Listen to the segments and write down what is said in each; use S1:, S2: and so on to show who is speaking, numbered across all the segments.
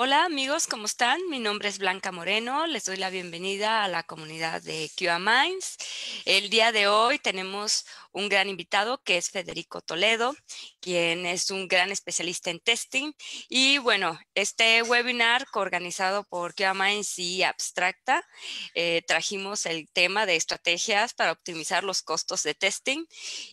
S1: Hola amigos, ¿cómo están? Mi nombre es Blanca Moreno, les doy la bienvenida a la comunidad de QA Minds. El día de hoy tenemos un gran invitado que es Federico Toledo, quien es un gran especialista en testing. Y bueno, este webinar coorganizado por QA Minds y Abstracta, trajimos el tema de estrategias para optimizar los costos de testing.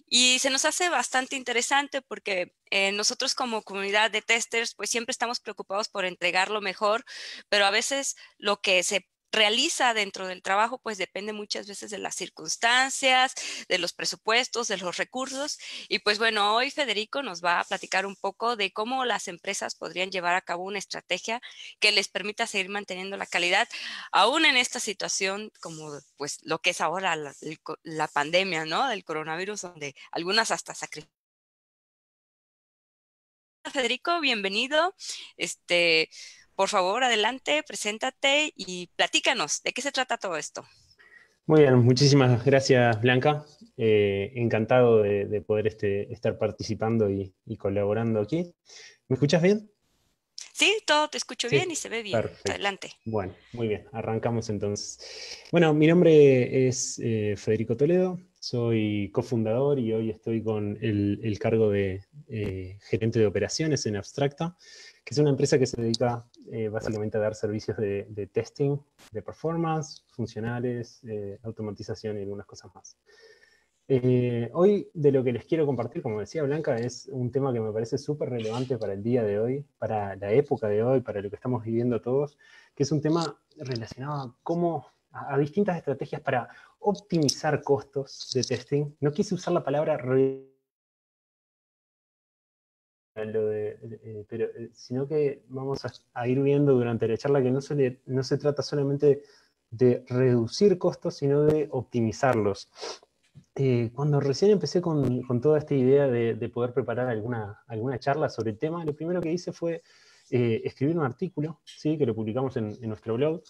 S1: Y se nos hace bastante interesante porque nosotros como comunidad de testers, pues siempre estamos preocupados por entregar lo mejor, pero a veces lo que se realiza dentro del trabajo, pues depende muchas veces de las circunstancias, de los presupuestos, de los recursos. Y pues bueno, hoy Federico nos va a platicar un poco de cómo las empresas podrían llevar a cabo una estrategia que les permita seguir manteniendo la calidad, aún en esta situación como pues lo que es ahora la pandemia, ¿no? Del coronavirus, donde algunas hasta sacrifican. Federico, bienvenido. Este, por favor, adelante, preséntate y platícanos de qué se trata todo esto.
S2: Muy bien, muchísimas gracias Blanca. Encantado de poder estar participando y colaborando aquí. ¿Me escuchas bien?
S1: Sí, todo te escucho bien y
S2: Sí,
S1: se ve bien.
S2: perfecto.
S1: Adelante.
S2: Bueno, muy bien, arrancamos entonces. Bueno, mi nombre es Federico Toledo, soy cofundador y hoy estoy con el cargo de gerente de operaciones en Abstracta, que es una empresa que se dedica básicamente a dar servicios de testing, de performance, funcionales, automatización y algunas cosas más. Hoy de lo que les quiero compartir, como decía Blanca, es un tema que me parece súper relevante para el día de hoy, para la época de hoy, para lo que estamos viviendo todos, que es un tema relacionado a distintas estrategias para optimizar costos de testing. No quise usar la palabra sino que vamos a ir viendo durante la charla que no se trata solamente de reducir costos, sino de optimizarlos. Cuando recién empecé con toda esta idea de poder preparar alguna charla sobre el tema, lo primero que hice fue escribir un artículo, ¿sí? Que lo publicamos en nuestro blog.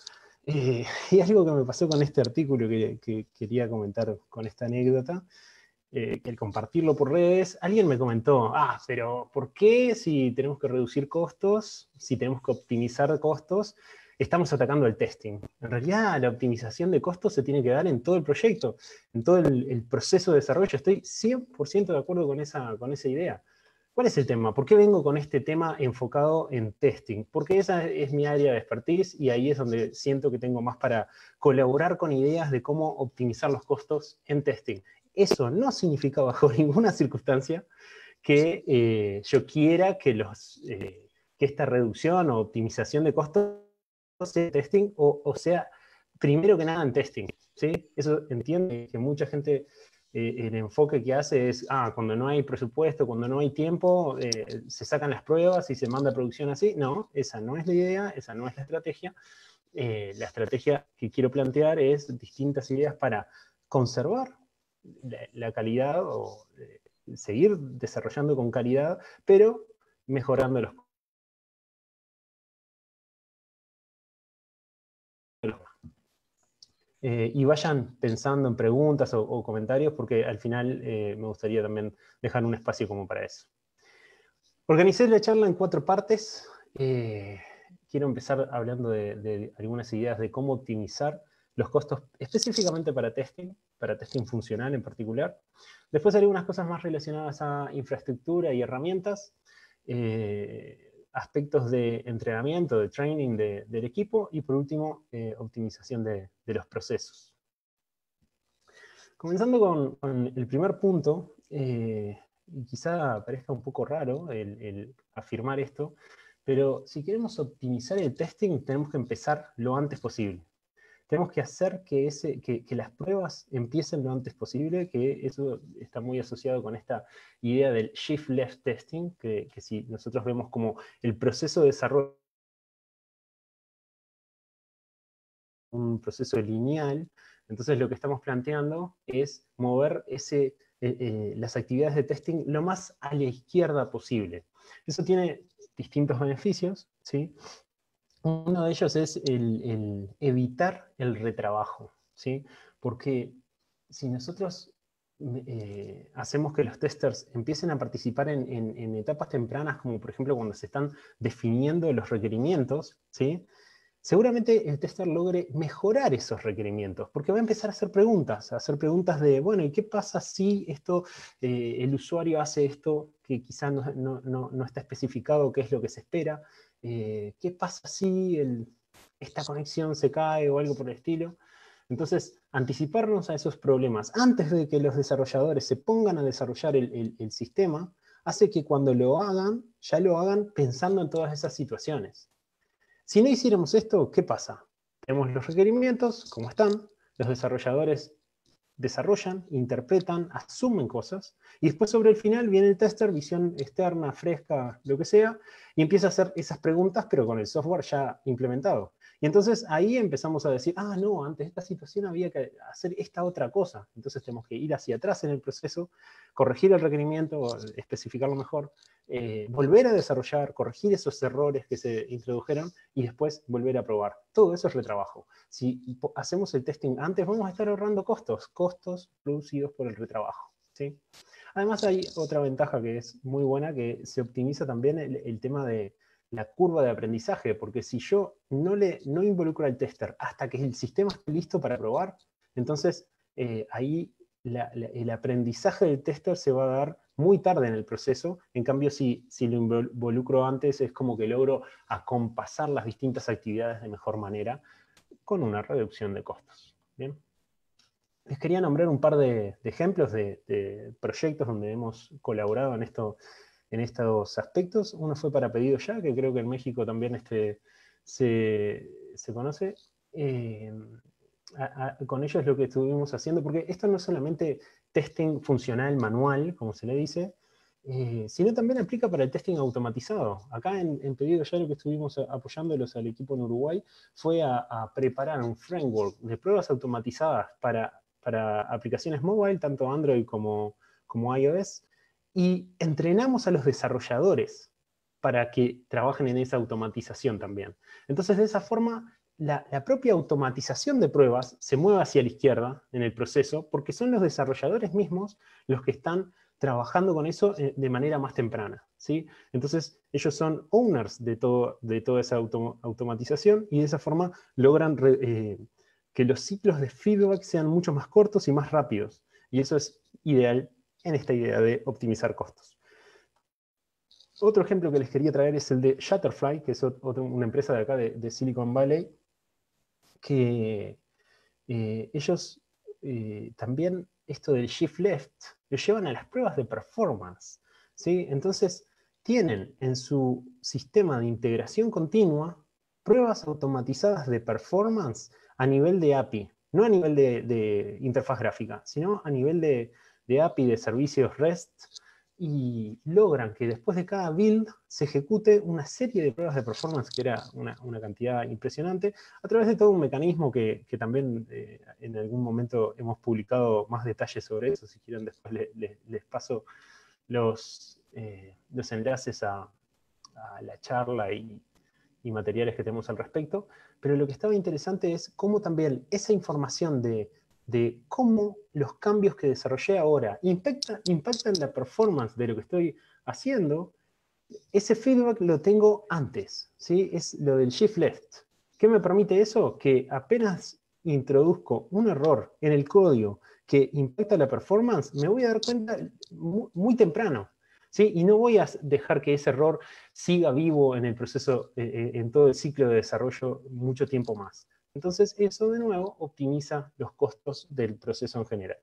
S2: Y algo que me pasó con este artículo que quería comentar con esta anécdota, que al compartirlo por redes, alguien me comentó, pero ¿por qué si tenemos que reducir costos, si tenemos que optimizar costos, estamos atacando el testing? En realidad la optimización de costos se tiene que dar en todo el proyecto, en todo el proceso de desarrollo. Estoy 100% de acuerdo con esa idea. ¿Cuál es el tema? ¿Por qué vengo con este tema enfocado en testing? Porque esa es mi área de expertise y ahí es donde siento que tengo más para colaborar con ideas de cómo optimizar los costos en testing. Eso no significa bajo ninguna circunstancia que yo quiera que esta reducción o optimización de costos sea testing o sea, primero que nada en testing. ¿Sí? Eso entiende que mucha gente el enfoque que hace es, cuando no hay presupuesto, cuando no hay tiempo, se sacan las pruebas y se manda a producción así. No, esa no es la idea, esa no es la estrategia. La estrategia que quiero plantear es distintas ideas para conservar la calidad o seguir desarrollando con calidad, pero mejorando los y vayan pensando en preguntas o comentarios, porque al final me gustaría también dejar un espacio como para eso. Organicé la charla en 4 partes. Quiero empezar hablando de algunas ideas de cómo optimizar los costos específicamente para testing funcional en particular. Después haré unas cosas más relacionadas a infraestructura y herramientas, aspectos de entrenamiento, de training del equipo y por último, optimización de los procesos. Comenzando con el primer punto, y quizá parezca un poco raro el afirmar esto, pero si queremos optimizar el testing, tenemos que empezar lo antes posible. Tenemos que hacer que las pruebas empiecen lo antes posible, que eso está muy asociado con esta idea del shift left testing, que si nosotros vemos como el proceso de desarrollo, un proceso lineal, entonces lo que estamos planteando es mover las actividades de testing lo más a la izquierda posible. Eso tiene distintos beneficios, ¿sí? Uno de ellos es el evitar el retrabajo, ¿sí? Porque si nosotros hacemos que los testers empiecen a participar en etapas tempranas, como por ejemplo cuando se están definiendo los requerimientos, ¿sí? Seguramente el tester logre mejorar esos requerimientos, porque va a empezar a hacer preguntas de, bueno, ¿y qué pasa si esto, el usuario hace esto que quizá no está especificado qué es lo que se espera? ¿Qué pasa si esta conexión se cae o algo por el estilo? Entonces, anticiparnos a esos problemas antes de que los desarrolladores se pongan a desarrollar el sistema, hace que cuando lo hagan, ya lo hagan pensando en todas esas situaciones. Si no hiciéramos esto, ¿qué pasa? Tenemos los requerimientos, como están, los desarrolladores desarrollan, interpretan, asumen cosas, y después sobre el final viene el tester, visión externa, fresca, lo que sea, y empieza a hacer esas preguntas, pero con el software ya implementado. Y entonces ahí empezamos a decir, ah, no, antes de esta situación había que hacer esta otra cosa. Entonces tenemos que ir hacia atrás en el proceso, corregir el requerimiento, especificarlo mejor, volver a desarrollar, corregir esos errores que se introdujeron y después volver a probar. Todo eso es retrabajo. Si hacemos el testing antes, vamos a estar ahorrando costos producidos por el retrabajo, ¿sí? Además hay otra ventaja que es muy buena, que se optimiza también el tema de la curva de aprendizaje, porque si yo no involucro al tester hasta que el sistema esté listo para probar, entonces ahí el aprendizaje del tester se va a dar muy tarde en el proceso. En cambio, si lo involucro antes, es como que logro acompasar las distintas actividades de mejor manera con una reducción de costos. ¿Bien? Les quería nombrar un par de ejemplos de proyectos donde hemos colaborado en estos aspectos. Uno fue para Pedido Ya, que creo que en México también se conoce. Con ellos lo que estuvimos haciendo, porque esto no es solamente testing funcional manual, como se le dice, sino también aplica para el testing automatizado. Acá en Pedido Ya lo que estuvimos apoyándolos al equipo en Uruguay fue a preparar un framework de pruebas automatizadas para aplicaciones mobile, tanto Android como iOS, y entrenamos a los desarrolladores para que trabajen en esa automatización también. Entonces, de esa forma, la propia automatización de pruebas se mueve hacia la izquierda en el proceso, porque son los desarrolladores mismos los que están trabajando con eso de manera más temprana, ¿sí? Entonces, ellos son owners de toda esa automatización y de esa forma logran que los ciclos de feedback sean mucho más cortos y más rápidos. Y eso es ideal en esta idea de optimizar costos. Otro ejemplo que les quería traer es el de Shutterfly, que es una empresa de acá de Silicon Valley, que ellos también esto del shift left lo llevan a las pruebas de performance, ¿sí? Entonces tienen en su sistema de integración continua pruebas automatizadas de performance a nivel de API, no a nivel de interfaz gráfica, sino a nivel de API de servicios REST, y logran que después de cada build se ejecute una serie de pruebas de performance, que era una cantidad impresionante, a través de todo un mecanismo que también en algún momento hemos publicado más detalles sobre eso. Si quieren, después les paso los enlaces a la charla y materiales que tenemos al respecto. Pero lo que estaba interesante es cómo también esa información de cómo los cambios que desarrollé ahora impactan la performance de lo que estoy haciendo. Ese feedback lo tengo antes, ¿sí? Es lo del shift left. ¿Qué me permite eso? Que apenas introduzco un error en el código que impacta la performance, me voy a dar cuenta muy temprano, ¿sí? Y no voy a dejar que ese error siga vivo en el proceso, en todo el ciclo de desarrollo mucho tiempo más. Entonces, eso de nuevo optimiza los costos del proceso en general.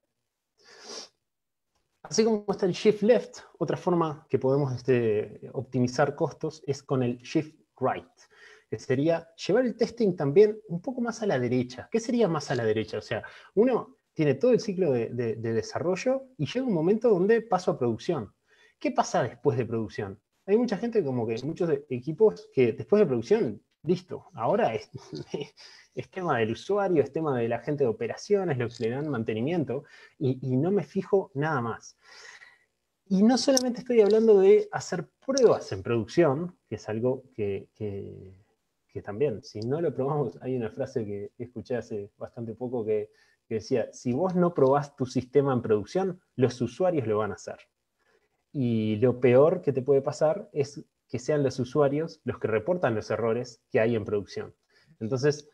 S2: Así como está el shift left, otra forma que podemos optimizar costos es con el shift right, que sería llevar el testing también un poco más a la derecha. ¿Qué sería más a la derecha? O sea, uno tiene todo el ciclo de desarrollo y llega un momento donde paso a producción. ¿Qué pasa después de producción? Hay mucha gente, como que muchos equipos, que después de producción, listo, ahora es tema del usuario, es tema de la gente de operaciones, los que le dan mantenimiento, y no me fijo nada más. Y no solamente estoy hablando de hacer pruebas en producción, que es algo que también, si no lo probamos, hay una frase que escuché hace bastante poco que que decía, si vos no probás tu sistema en producción, los usuarios lo van a hacer. Y lo peor que te puede pasar es que sean los usuarios los que reportan los errores que hay en producción. Entonces,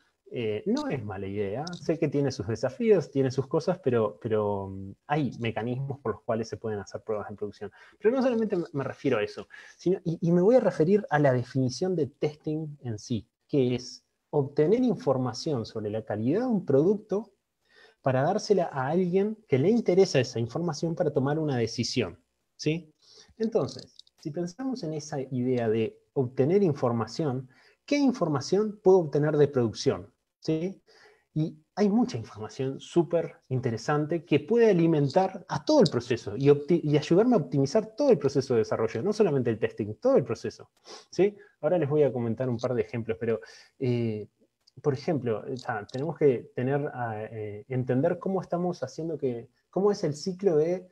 S2: no es mala idea. Sé que tiene sus desafíos, tiene sus cosas, pero hay mecanismos por los cuales se pueden hacer pruebas en producción. Pero no solamente me refiero a eso, sino, y me voy a referir a la definición de testing en sí, que es obtener información sobre la calidad de un producto para dársela a alguien que le interesa esa información para tomar una decisión, ¿sí? Entonces, si pensamos en esa idea de obtener información, ¿qué información puedo obtener de producción? ¿Sí? Y hay mucha información súper interesante que puede alimentar a todo el proceso y ayudarme a optimizar todo el proceso de desarrollo, no solamente el testing, todo el proceso. ¿Sí? Ahora les voy a comentar un par de ejemplos, pero por ejemplo, tenemos que entender cómo estamos haciendo cómo es el ciclo de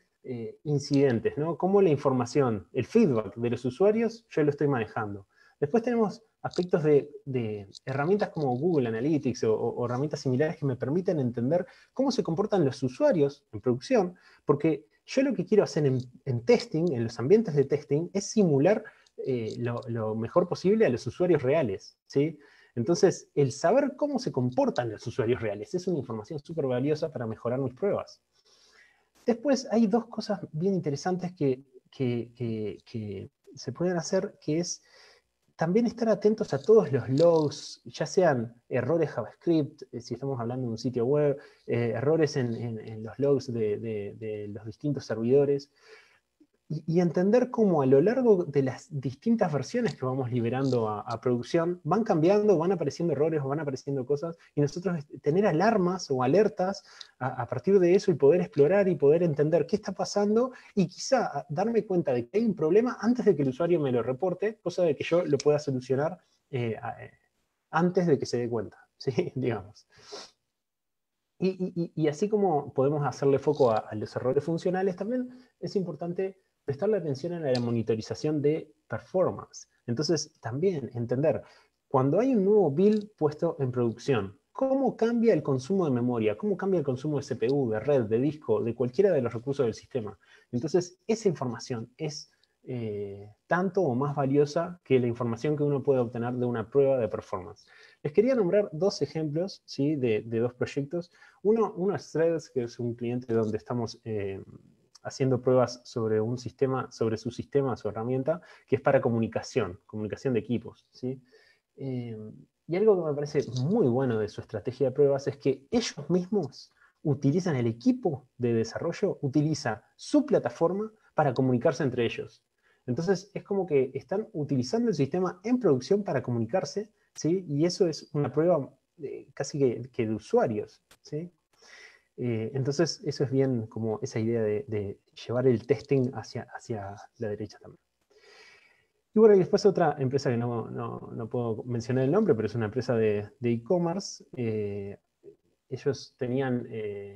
S2: incidentes, ¿no? Cómo la información, el feedback de los usuarios, yo lo estoy manejando. Después tenemos aspectos de herramientas como Google Analytics o herramientas similares que me permiten entender cómo se comportan los usuarios en producción, porque yo lo que quiero hacer en testing, en los ambientes de testing, es simular lo mejor posible a los usuarios reales, ¿sí? Entonces, el saber cómo se comportan los usuarios reales es una información súper valiosa para mejorar mis pruebas. Después hay dos cosas bien interesantes que se pueden hacer, que es también estar atentos a todos los logs, ya sean errores JavaScript, si estamos hablando de un sitio web, errores en los logs de los distintos servidores, y entender cómo a lo largo de las distintas versiones que vamos liberando a producción, van cambiando, van apareciendo errores o van apareciendo cosas, y nosotros tener alarmas o alertas a partir de eso y poder explorar y poder entender qué está pasando y quizá darme cuenta de que hay un problema antes de que el usuario me lo reporte, cosa de que yo lo pueda solucionar antes de que se dé cuenta, ¿sí? Digamos. Y así como podemos hacerle foco a los errores funcionales, también es importante prestarle atención a la monitorización de performance. Entonces, también entender, cuando hay un nuevo build puesto en producción, ¿cómo cambia el consumo de memoria? ¿Cómo cambia el consumo de CPU, de red, de disco, de cualquiera de los recursos del sistema? Entonces, esa información es tanto o más valiosa que la información que uno puede obtener de una prueba de performance. Les quería nombrar dos ejemplos, ¿sí? de dos proyectos. Uno es Threads, que es un cliente donde estamos haciendo pruebas sobre un sistema, sobre su sistema, su herramienta, que es para comunicación de equipos, ¿sí? Y algo que me parece muy bueno de su estrategia de pruebas es que ellos mismos utilizan el equipo de desarrollo, utiliza su plataforma para comunicarse entre ellos. Entonces es como que están utilizando el sistema en producción para comunicarse, ¿sí? Y eso es una prueba casi que de usuarios, ¿sí? Entonces, eso es bien como esa idea de llevar el testing hacia la derecha también. Y bueno, y después otra empresa que no puedo mencionar el nombre, pero es una empresa de e-commerce. Ellos tenían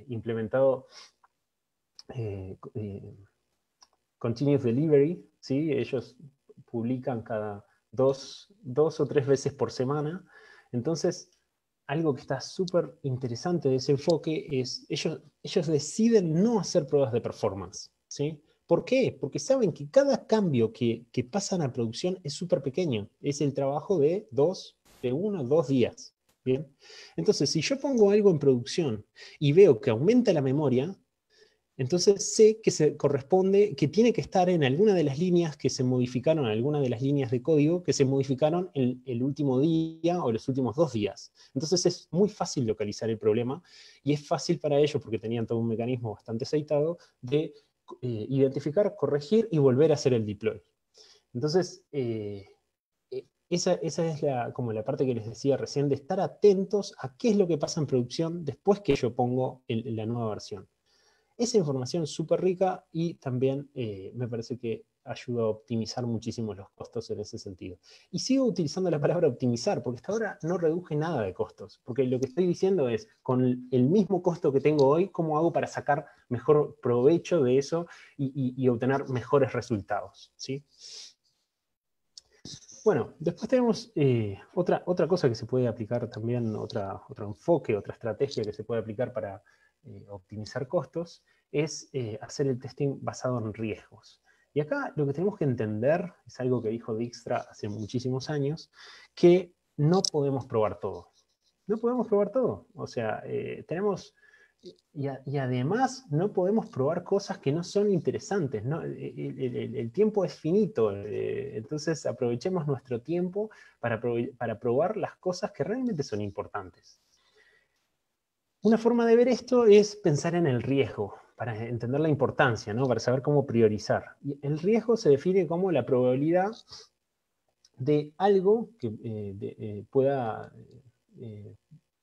S2: implementado Continuous Delivery, ¿sí? Ellos publican cada dos o tres veces por semana. Entonces, algo que está súper interesante de ese enfoque es, ellos deciden no hacer pruebas de performance, ¿sí? ¿Por qué? Porque saben que cada cambio que pasan a producción es súper pequeño. Es el trabajo de 1 o 2 días, ¿bien? Entonces, si yo pongo algo en producción y veo que aumenta la memoria, entonces sé que se corresponde, que tiene que estar en alguna de las líneas que se modificaron, alguna de las líneas de código que se modificaron el último día o los últimos 2 días. Entonces es muy fácil localizar el problema y es fácil para ellos, porque tenían todo un mecanismo bastante aceitado, de identificar, corregir y volver a hacer el deploy. Entonces, esa es como la parte que les decía recién, de estar atentos a qué es lo que pasa en producción después que yo pongo la nueva versión. Esa información es súper rica y también me parece que ayuda a optimizar muchísimo los costos en ese sentido. Y sigo utilizando la palabra optimizar, porque hasta ahora no reduje nada de costos, porque lo que estoy diciendo es, con el mismo costo que tengo hoy, ¿cómo hago para sacar mejor provecho de eso y obtener mejores resultados? ¿Sí? Bueno, después tenemos otra cosa que se puede aplicar también, otro enfoque, otra estrategia que se puede aplicar optimizar costos es hacer el testing basado en riesgos. Y acá lo que tenemos que entender, es algo que dijo Dijkstra hace muchísimos años, que no podemos probar todo. No podemos probar todo. O sea, tenemos... Y además no podemos probar cosas que no son interesantes, ¿no? El tiempo es finito, entonces aprovechemos nuestro tiempo para probar las cosas que realmente son importantes. Una forma de ver esto es pensar en el riesgo, para entender la importancia, ¿no? Para saber cómo priorizar. Y el riesgo se define como la probabilidad de algo que pueda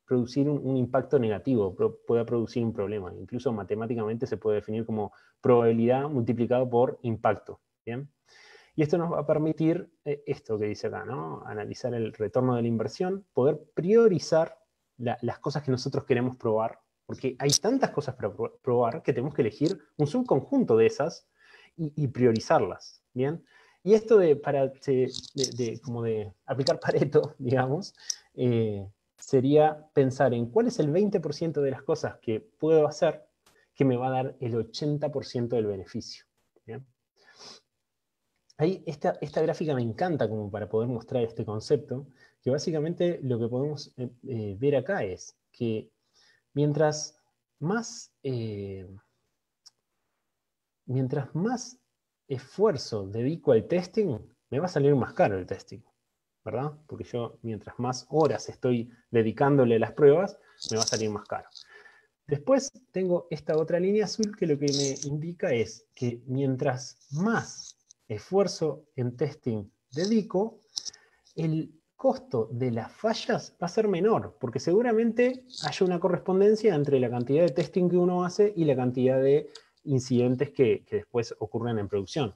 S2: producir un impacto negativo, pueda producir un problema. Incluso matemáticamente se puede definir como probabilidad multiplicado por impacto. ¿Bien? Y esto nos va a permitir esto que dice acá, ¿no? Analizar el retorno de la inversión, poder priorizar las cosas que nosotros queremos probar, porque hay tantas cosas para probar que tenemos que elegir un subconjunto de esas y priorizarlas. ¿Bien? Y esto como de aplicar Pareto, digamos, sería pensar en cuál es el 20% de las cosas que puedo hacer que me va a dar el 80% del beneficio. ¿Bien? Ahí esta gráfica me encanta como para poder mostrar este concepto, que básicamente lo que podemos ver acá es que mientras más esfuerzo dedico al testing, me va a salir más caro el testing, ¿verdad? Porque yo mientras más horas estoy dedicándole a las pruebas, me va a salir más caro. Después tengo esta otra línea azul que lo que me indica es que mientras más esfuerzo en testing dedico, el costo de las fallas va a ser menor, porque seguramente haya una correspondencia entre la cantidad de testing que uno hace y la cantidad de incidentes que después ocurren en producción.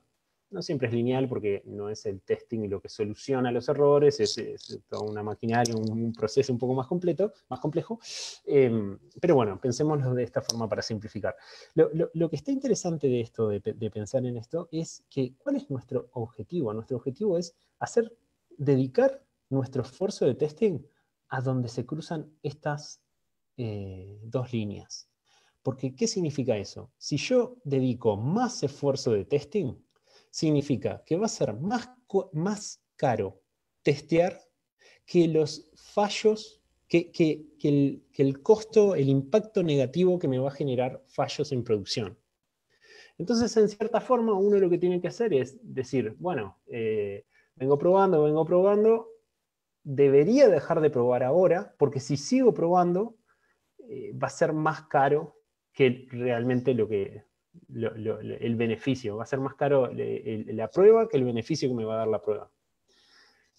S2: No siempre es lineal porque no es el testing lo que soluciona los errores, es toda una maquinaria, un proceso un poco más complejo. Pero bueno, pensémoslo de esta forma para simplificar. Lo que está interesante de esto, de pensar en esto, es que ¿cuál es nuestro objetivo? Nuestro objetivo es dedicar nuestro esfuerzo de testing a donde se cruzan estas dos líneas. Porque, ¿qué significa eso? Si yo dedico más esfuerzo de testing, significa que va a ser más caro testear que los fallos, que el costo, el impacto negativo que me va a generar fallos en producción. Entonces, en cierta forma, uno lo que tiene que hacer es decir, bueno, vengo probando, debería dejar de probar ahora, porque si sigo probando, va a ser más caro que realmente el beneficio. Va a ser más caro la prueba que el beneficio que me va a dar la prueba.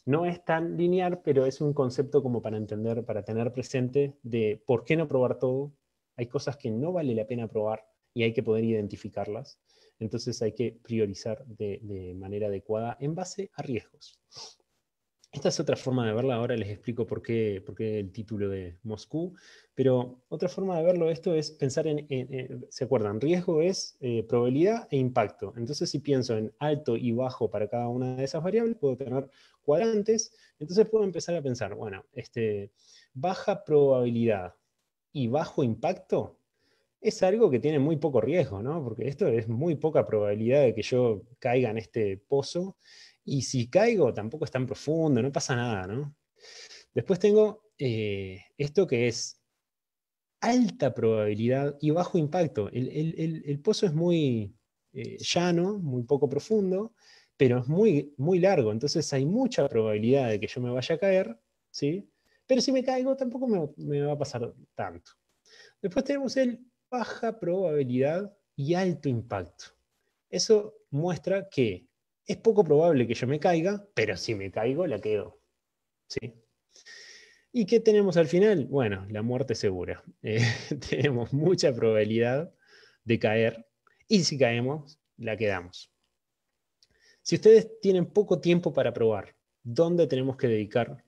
S2: No es tan lineal, pero es un concepto como para entender, para tener presente de por qué no probar todo. Hay cosas que no vale la pena probar y hay que poder identificarlas. Entonces hay que priorizar de manera adecuada en base a riesgos. Esta es otra forma de verla, ahora les explico por qué el título de Moscú, pero otra forma de verlo esto es pensar ¿se acuerdan? Riesgo es probabilidad e impacto. Entonces si pienso en alto y bajo para cada una de esas variables, puedo tener cuadrantes, entonces puedo empezar a pensar, bueno, baja probabilidad y bajo impacto es algo que tiene muy poco riesgo, ¿no? Porque esto es muy poca probabilidad de que yo caiga en este pozo. Y si caigo, tampoco es tan profundo, no pasa nada, ¿no? Después tengo esto que es alta probabilidad y bajo impacto. El pozo es muy llano, muy poco profundo, pero es muy largo. Entonces hay mucha probabilidad de que yo me vaya a caer, ¿sí? Pero si me caigo, tampoco me va a pasar tanto. Después tenemos el baja probabilidad y alto impacto. Eso muestra que es poco probable que yo me caiga, pero si me caigo, la quedo. ¿Sí? ¿Y qué tenemos al final? Bueno, la muerte segura. Tenemos mucha probabilidad de caer y si caemos, la quedamos. Si ustedes tienen poco tiempo para probar, ¿dónde tenemos que dedicar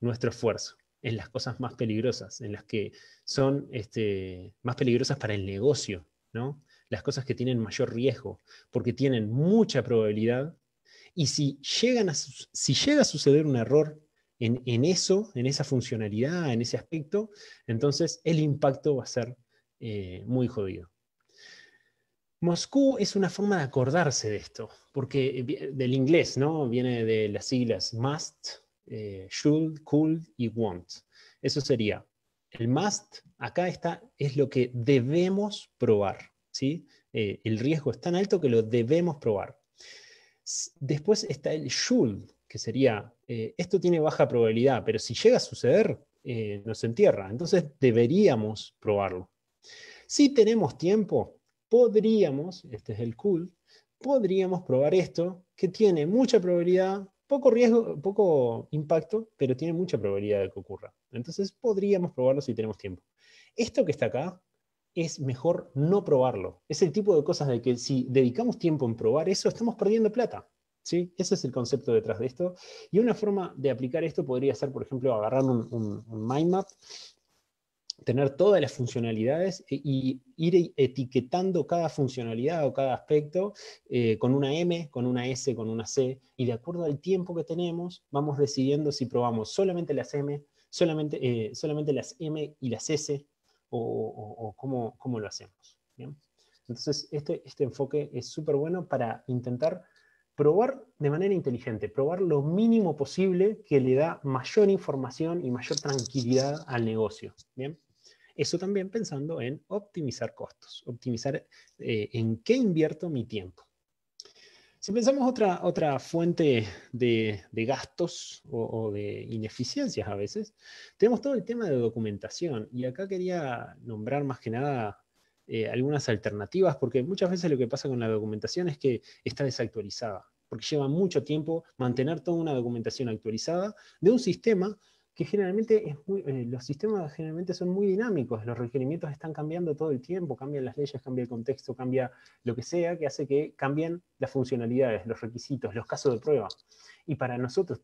S2: nuestro esfuerzo? En las cosas más peligrosas, en las que son más peligrosas para el negocio, ¿no? Las cosas que tienen mayor riesgo, porque tienen mucha probabilidad, y si llega a suceder un error en esa funcionalidad, en ese aspecto, entonces el impacto va a ser muy jodido. Moscú es una forma de acordarse de esto, porque del inglés, ¿no? Viene de las siglas must, should, could y want. Eso sería, el must, acá está, es lo que debemos probar, ¿sí? El riesgo es tan alto que lo debemos probar. Después está el should, que sería, esto tiene baja probabilidad, pero si llega a suceder, nos entierra, entonces deberíamos probarlo. Si tenemos tiempo, podríamos, este es el cool, podríamos probar esto, que tiene mucha probabilidad, poco riesgo, poco impacto, pero tiene mucha probabilidad de que ocurra. Entonces podríamos probarlo si tenemos tiempo. Esto que está acá es mejor no probarlo. Es el tipo de cosas de que si dedicamos tiempo en probar eso, estamos perdiendo plata. ¿Sí? Ese es el concepto detrás de esto. Y una forma de aplicar esto podría ser, por ejemplo, agarrar un mind map, tener todas las funcionalidades y ir etiquetando cada funcionalidad o cada aspecto con una M, con una S, con una C, y de acuerdo al tiempo que tenemos, vamos decidiendo si probamos solamente las M, solamente las M y las S, o cómo lo hacemos. ¿Bien? Entonces, este enfoque es súper bueno para intentar probar de manera inteligente, probar lo mínimo posible que le da mayor información y mayor tranquilidad al negocio. ¿Bien? Eso también pensando en optimizar costos, optimizar en qué invierto mi tiempo. Si pensamos otra fuente de gastos o de ineficiencias a veces, tenemos todo el tema de documentación. Y acá quería nombrar más que nada algunas alternativas, porque muchas veces lo que pasa con la documentación es que está desactualizada, porque lleva mucho tiempo mantener toda una documentación actualizada de un sistema que generalmente los sistemas generalmente son muy dinámicos, los requerimientos están cambiando todo el tiempo, cambian las leyes, cambia el contexto, cambia lo que sea, que hace que cambien las funcionalidades, los requisitos, los casos de prueba. Y para nosotros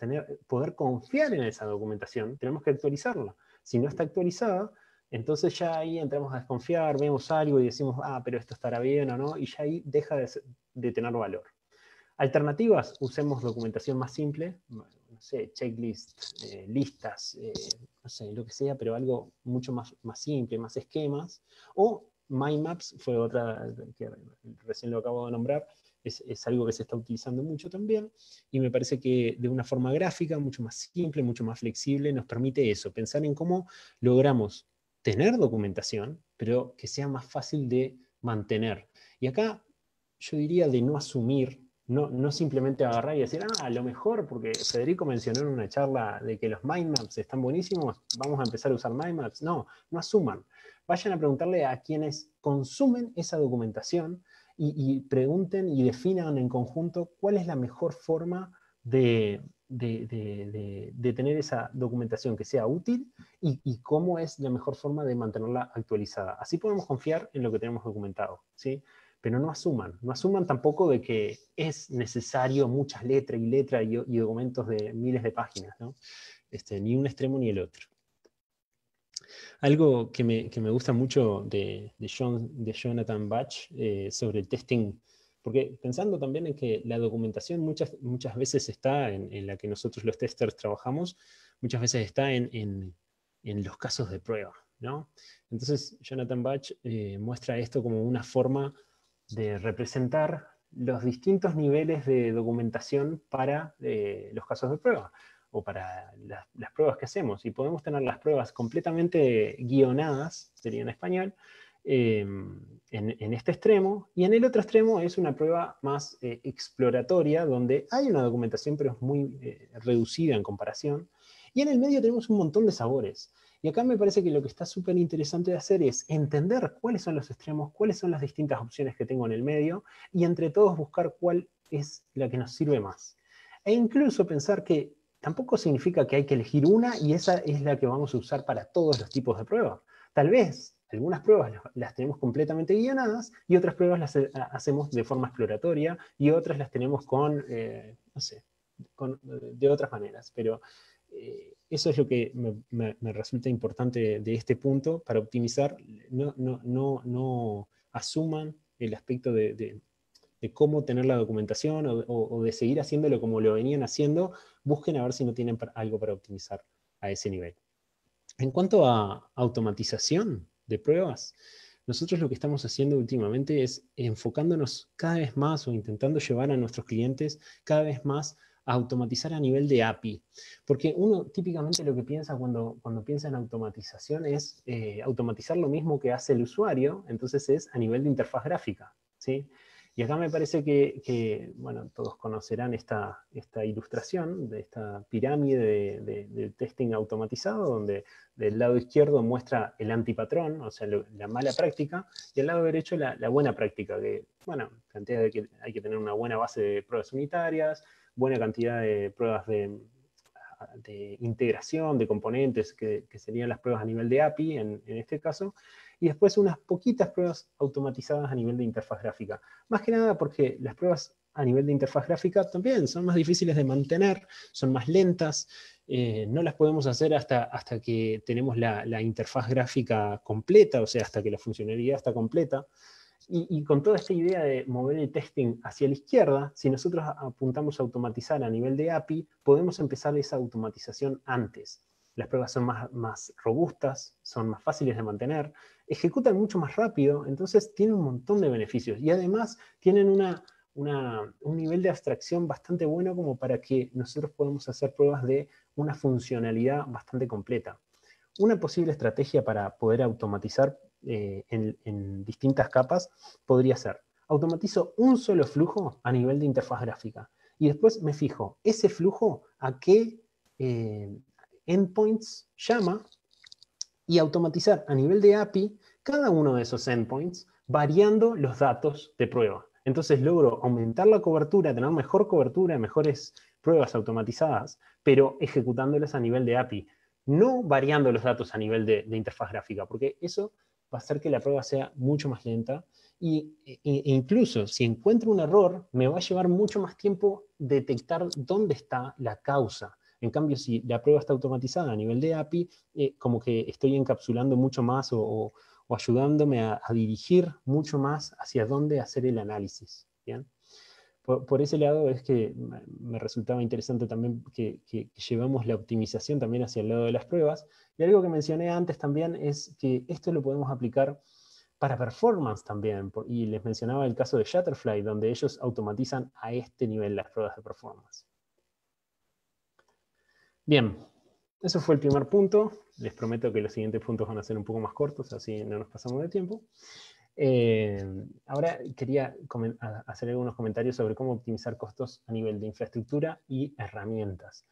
S2: poder confiar en esa documentación, tenemos que actualizarla. Si no está actualizada, entonces ya ahí entramos a desconfiar, vemos algo y decimos, pero esto estará bien o no, y ya ahí deja de tener valor. Alternativas, usemos documentación más simple, no sé, checklist, listas, no sé, lo que sea, pero algo mucho más simple, más esquemas. O mind maps fue otra que recién lo acabo de nombrar, es algo que se está utilizando mucho también, y me parece que de una forma gráfica, mucho más simple, mucho más flexible, nos permite eso, pensar en cómo logramos tener documentación, pero que sea más fácil de mantener. Y acá yo diría de no asumir, no simplemente agarrar y decir, a lo mejor, porque Federico mencionó en una charla de que los mind maps están buenísimos, vamos a empezar a usar mind maps. No asuman. Vayan a preguntarle a quienes consumen esa documentación y pregunten y definan en conjunto cuál es la mejor forma de tener esa documentación que sea útil y cómo es la mejor forma de mantenerla actualizada. Así podemos confiar en lo que tenemos documentado, ¿sí? Pero no asuman tampoco de que es necesario muchas letras y documentos de miles de páginas, ¿no? Ni un extremo ni el otro. Algo que me gusta mucho de Jonathan Bach sobre el testing, porque pensando también en que la documentación muchas veces está en la que nosotros los testers trabajamos, muchas veces está en los casos de prueba, ¿no? Entonces Jonathan Bach muestra esto como una forma de representar los distintos niveles de documentación para los casos de prueba o para las pruebas que hacemos. Y podemos tener las pruebas completamente guionadas, sería en español, en este extremo, y en el otro extremo es una prueba más exploratoria, donde hay una documentación, pero es muy reducida en comparación, y en el medio tenemos un montón de sabores. Y acá me parece que lo que está súper interesante de hacer es entender cuáles son los extremos, cuáles son las distintas opciones que tengo en el medio, y entre todos buscar cuál es la que nos sirve más. E incluso pensar que tampoco significa que hay que elegir una y esa es la que vamos a usar para todos los tipos de pruebas. Tal vez algunas pruebas las tenemos completamente guionadas y otras pruebas las hacemos de forma exploratoria y otras las tenemos no sé, de otras maneras. Pero eso es lo que me resulta importante de este punto para optimizar. No asuman el aspecto de cómo tener la documentación o de seguir haciéndolo como lo venían haciendo. Busquen a ver si no tienen algo para optimizar a ese nivel. En cuanto a automatización de pruebas, nosotros lo que estamos haciendo últimamente es enfocándonos cada vez más o intentando llevar a nuestros clientes cada vez más a automatizar a nivel de API. Porque uno típicamente lo que piensa cuando piensa en automatización es automatizar lo mismo que hace el usuario, entonces es a nivel de interfaz gráfica, ¿sí? Y acá me parece que bueno, todos conocerán esta ilustración de esta pirámide de testing automatizado, donde del lado izquierdo muestra el antipatrón, o sea, la mala práctica, y al lado derecho la buena práctica, que, bueno, plantea de que hay que tener una buena base de pruebas unitarias, buena cantidad de pruebas de integración de componentes, que serían las pruebas a nivel de API en este caso, y después unas poquitas pruebas automatizadas a nivel de interfaz gráfica. Más que nada porque las pruebas a nivel de interfaz gráfica también son más difíciles de mantener, son más lentas, no las podemos hacer hasta que tenemos la interfaz gráfica completa, o sea, hasta que la funcionalidad está completa. Y con toda esta idea de mover el testing hacia la izquierda, si nosotros apuntamos a automatizar a nivel de API, podemos empezar esa automatización antes. Las pruebas son más robustas, son más fáciles de mantener, ejecutan mucho más rápido, entonces tienen un montón de beneficios. Y además tienen un nivel de abstracción bastante bueno como para que nosotros podamos hacer pruebas de una funcionalidad bastante completa. Una posible estrategia para poder automatizar en distintas capas podría ser, automatizo un solo flujo a nivel de interfaz gráfica y después me fijo ese flujo a qué endpoints llama y automatizar a nivel de API cada uno de esos endpoints variando los datos de prueba. Entonces logro aumentar la cobertura, tener mejor cobertura, mejores pruebas automatizadas, pero ejecutándolas a nivel de API, no variando los datos a nivel de interfaz gráfica, porque eso va a hacer que la prueba sea mucho más lenta e incluso si encuentro un error, me va a llevar mucho más tiempo detectar dónde está la causa. En cambio, si la prueba está automatizada a nivel de API, como que estoy encapsulando mucho más o ayudándome a dirigir mucho más hacia dónde hacer el análisis. ¿Bien? Por ese lado es que me resultaba interesante también que llevamos la optimización también hacia el lado de las pruebas. Y algo que mencioné antes también es que esto lo podemos aplicar para performance también. Y les mencionaba el caso de Shutterfly, donde ellos automatizan a este nivel las pruebas de performance. Bien, eso fue el primer punto. Les prometo que los siguientes puntos van a ser un poco más cortos, así no nos pasamos de tiempo. Ahora quería hacer algunos comentarios sobre cómo optimizar costos a nivel de infraestructura y herramientas.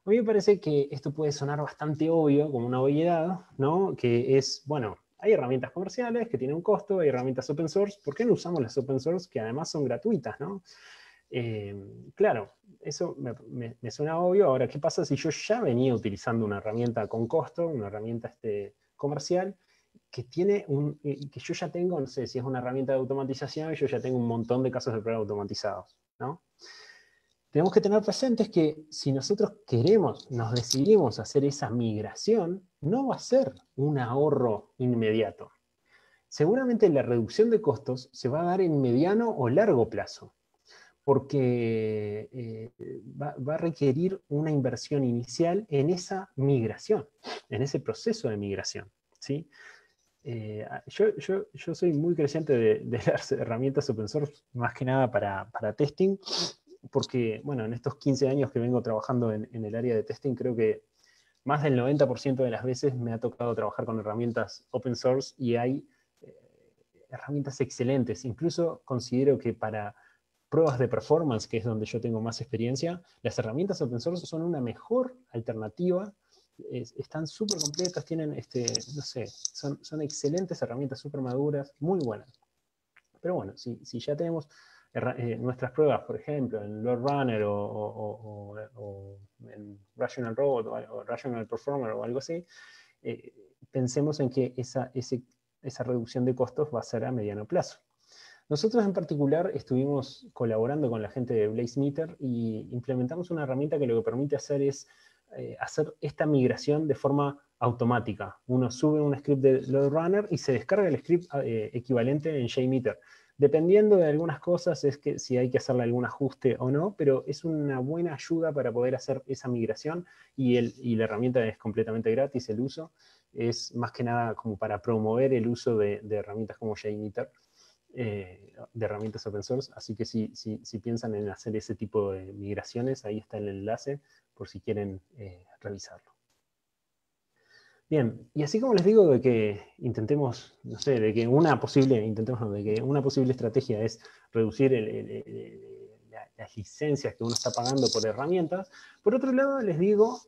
S2: A mí me parece que esto puede sonar bastante obvio, como una obviedad, ¿no? Que es, bueno, hay herramientas comerciales que tienen un costo, hay herramientas open source. ¿Por qué no usamos las open source que además son gratuitas, ¿no? Claro, eso me suena obvio. Ahora, ¿qué pasa si yo ya venía utilizando una herramienta con costo, una herramienta comercial, que yo ya tengo, no sé, si es una herramienta de automatización, y yo ya tengo un montón de casos de prueba automatizados, ¿no? Tenemos que tener presentes que si nosotros nos decidimos hacer esa migración, no va a ser un ahorro inmediato. Seguramente la reducción de costos se va a dar en mediano o largo plazo, porque va a requerir una inversión inicial en esa migración, en ese proceso de migración, ¿sí? Yo soy muy creyente de las herramientas open source, más que nada para testing, porque, bueno, en estos 15 años que vengo trabajando en el área de testing, creo que más del 90% de las veces me ha tocado trabajar con herramientas open source y hay herramientas excelentes. Incluso considero que para pruebas de performance, que es donde yo tengo más experiencia, las herramientas open source son una mejor alternativa. Están súper completas, tienen, no sé, son excelentes herramientas, súper maduras, muy buenas. Pero bueno, si ya tenemos nuestras pruebas, por ejemplo, en LoadRunner o en Rational Robot o Rational Performer o algo así, pensemos en que esa reducción de costos va a ser a mediano plazo. Nosotros en particular estuvimos colaborando con la gente de Blazemeter y implementamos una herramienta que lo que permite hacer es hacer esta migración de forma automática. Uno sube un script de LoadRunner y se descarga el script equivalente en JMeter. Dependiendo de algunas cosas es que si hay que hacerle algún ajuste o no, pero es una buena ayuda para poder hacer esa migración y la herramienta es completamente gratis el uso. es más que nada como para promover el uso de herramientas como JMeter, de herramientas open source. Así que si piensan en hacer ese tipo de migraciones, ahí está el enlace por si quieren revisarlo. Bien, y así como les digo de que intentemos, no sé, de que una posible estrategia es reducir las licencias que uno está pagando por herramientas, por otro lado les digo,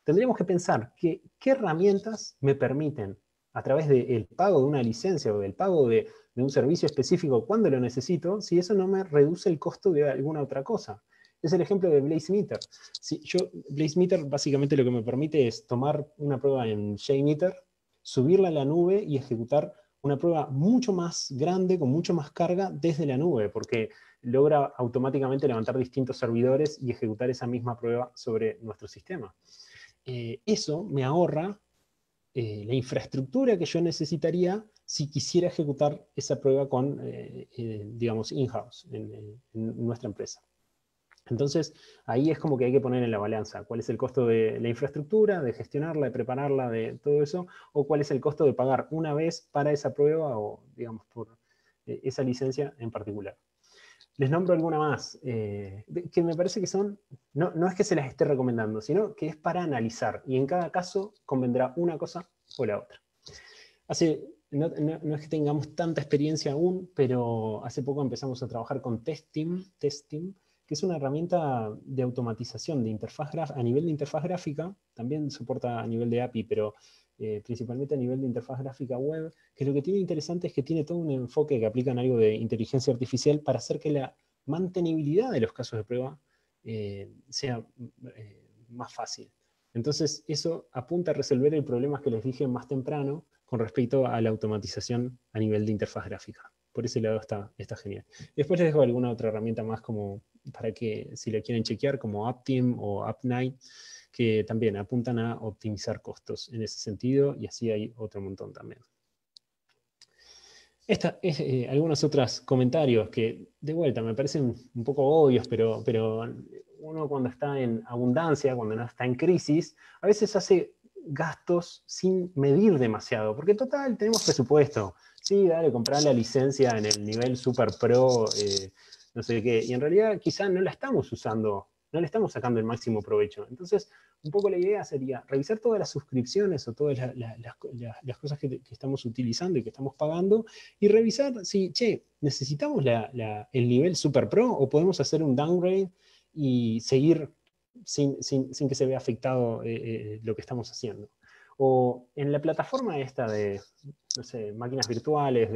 S2: tendríamos que pensar qué herramientas me permiten, a través del pago de una licencia o del pago de un servicio específico cuando lo necesito, si eso no me reduce el costo de alguna otra cosa. Es el ejemplo de Blazemeter. Blazemeter básicamente lo que me permite es tomar una prueba en JMeter, subirla a la nube y ejecutar una prueba mucho más grande, con mucho más carga desde la nube, porque logra automáticamente levantar distintos servidores y ejecutar esa misma prueba sobre nuestro sistema. Eso me ahorra la infraestructura que yo necesitaría si quisiera ejecutar esa prueba con, digamos, in-house, en nuestra empresa. Entonces, ahí es como que hay que poner en la balanza cuál es el costo de la infraestructura, de gestionarla, de prepararla, de todo eso, o cuál es el costo de pagar una vez para esa prueba o, digamos, por esa licencia en particular. Les nombro alguna más, que me parece que son, no es que se las esté recomendando, sino que es para analizar, y en cada caso convendrá una cosa o la otra. No es que tengamos tanta experiencia aún, pero hace poco empezamos a trabajar con Testim, que es una herramienta de automatización de interfaz a nivel de interfaz gráfica, también soporta a nivel de API, pero principalmente a nivel de interfaz gráfica web, que lo que tiene interesante es que tiene todo un enfoque que aplican algo de inteligencia artificial para hacer que la mantenibilidad de los casos de prueba sea más fácil. Entonces, eso apunta a resolver el problema que les dije más temprano con respecto a la automatización a nivel de interfaz gráfica. Por ese lado está genial. Después les dejo alguna otra herramienta más como para que si lo quieren chequear, como Aptim o AppNight, que también apuntan a optimizar costos en ese sentido, y así hay otro montón también. Algunos otros comentarios que, de vuelta, me parecen un poco obvios, pero uno cuando está en abundancia, cuando no está en crisis, a veces hace gastos sin medir demasiado, porque total, tenemos presupuesto. Sí, dale, comprar la licencia en el nivel super pro, no sé qué, y en realidad quizá no la estamos usando, no le estamos sacando el máximo provecho. Entonces, un poco la idea sería revisar todas las suscripciones o todas las cosas que estamos utilizando y que estamos pagando, y revisar si, necesitamos el nivel super pro o podemos hacer un downgrade y seguir sin que se vea afectado lo que estamos haciendo. O en la plataforma esta de, no sé, máquinas virtuales,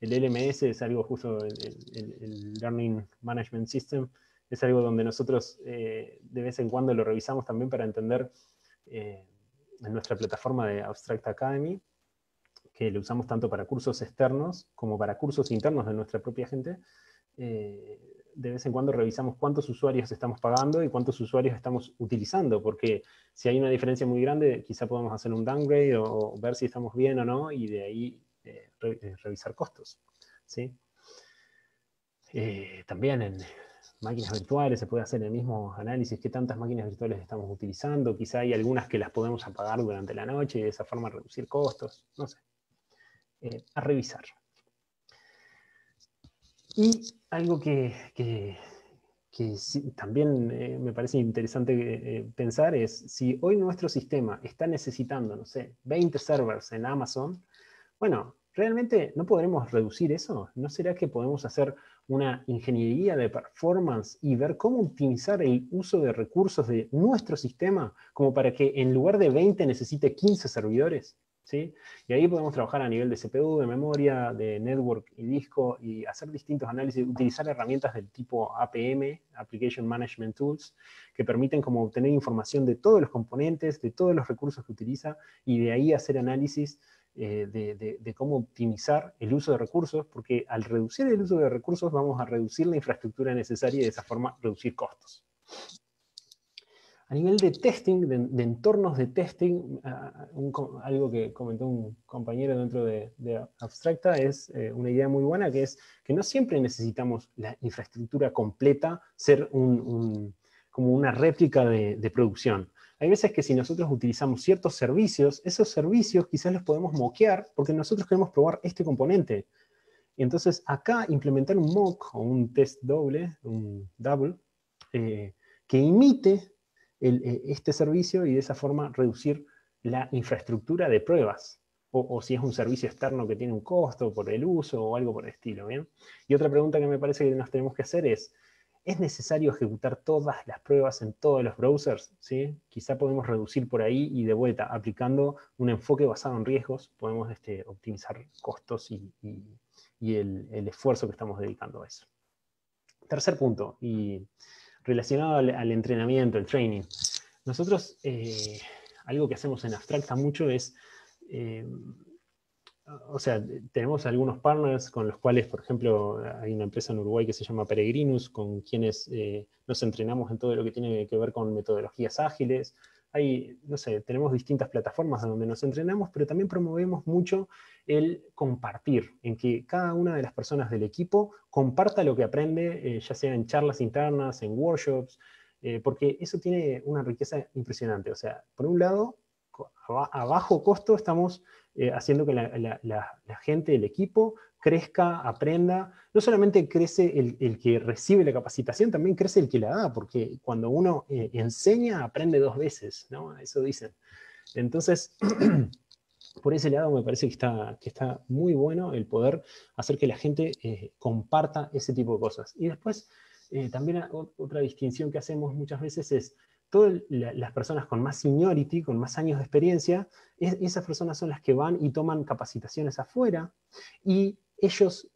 S2: el LMS, es algo justo, el Learning Management System, es algo donde nosotros de vez en cuando lo revisamos también para entender en nuestra plataforma de Abstract Academy, que lo usamos tanto para cursos externos como para cursos internos de nuestra propia gente. De vez en cuando revisamos cuántos usuarios estamos pagando y cuántos usuarios estamos utilizando, porque si hay una diferencia muy grande, quizá podamos hacer un downgrade o ver si estamos bien o no, y de ahí revisar costos, ¿sí? También en máquinas virtuales se puede hacer el mismo análisis, qué tantas máquinas virtuales estamos utilizando, quizá hay algunas que las podemos apagar durante la noche y de esa forma reducir costos, no sé. A revisar. Y algo que sí, también me parece interesante pensar es, si hoy nuestro sistema está necesitando, no sé, 20 servers en Amazon, bueno, ¿realmente no podremos reducir eso? ¿No será que podemos hacer una ingeniería de performance y ver cómo optimizar el uso de recursos de nuestro sistema como para que en lugar de 20 necesite 15 servidores? ¿Sí? Y ahí podemos trabajar a nivel de CPU, de memoria, de network y disco, y hacer distintos análisis, utilizar herramientas del tipo APM, Application Management Tools, que permiten como obtener información de todos los componentes, de todos los recursos que utiliza, y de ahí hacer análisis de cómo optimizar el uso de recursos, porque al reducir el uso de recursos vamos a reducir la infraestructura necesaria y de esa forma reducir costos. A nivel de testing, de entornos de testing, algo que comentó un compañero dentro de Abstracta es una idea muy buena, que es que no siempre necesitamos la infraestructura completa, ser como una réplica de producción. Hay veces que si nosotros utilizamos ciertos servicios, esos servicios quizás los podemos moquear porque nosotros queremos probar este componente. Y entonces acá implementar un mock o un test doble, un double, que imite este servicio y de esa forma reducir la infraestructura de pruebas. O si es un servicio externo que tiene un costo por el uso o algo por el estilo, ¿bien? Y otra pregunta que me parece que nos tenemos que hacer ¿es necesario ejecutar todas las pruebas en todos los browsers? ¿Sí? Quizá podemos reducir por ahí y de vuelta, aplicando un enfoque basado en riesgos, podemos optimizar costos y el esfuerzo que estamos dedicando a eso. Tercer punto, y relacionado al entrenamiento, el training. Nosotros, algo que hacemos en Abstracta mucho es, o sea, tenemos algunos partners con los cuales, por ejemplo, hay una empresa en Uruguay que se llama Peregrinus, con quienes nos entrenamos en todo lo que tiene que ver con metodologías ágiles. Hay, no sé, tenemos distintas plataformas donde nos entrenamos, pero también promovemos mucho el compartir, en que cada una de las personas del equipo comparta lo que aprende, ya sea en charlas internas, en workshops, porque eso tiene una riqueza impresionante. O sea, por un lado, a bajo costo estamos haciendo que la gente, el equipo, crezca, aprenda. No solamente crece el que recibe la capacitación, también crece el que la da, porque cuando uno enseña, aprende 2 veces, ¿no? Eso dicen. Entonces, por ese lado me parece que está muy bueno el poder hacer que la gente comparta ese tipo de cosas. Y después, también otra distinción que hacemos muchas veces es todas las personas con más seniority, con más años de experiencia, esas personas son las que van y toman capacitaciones afuera, y ellos,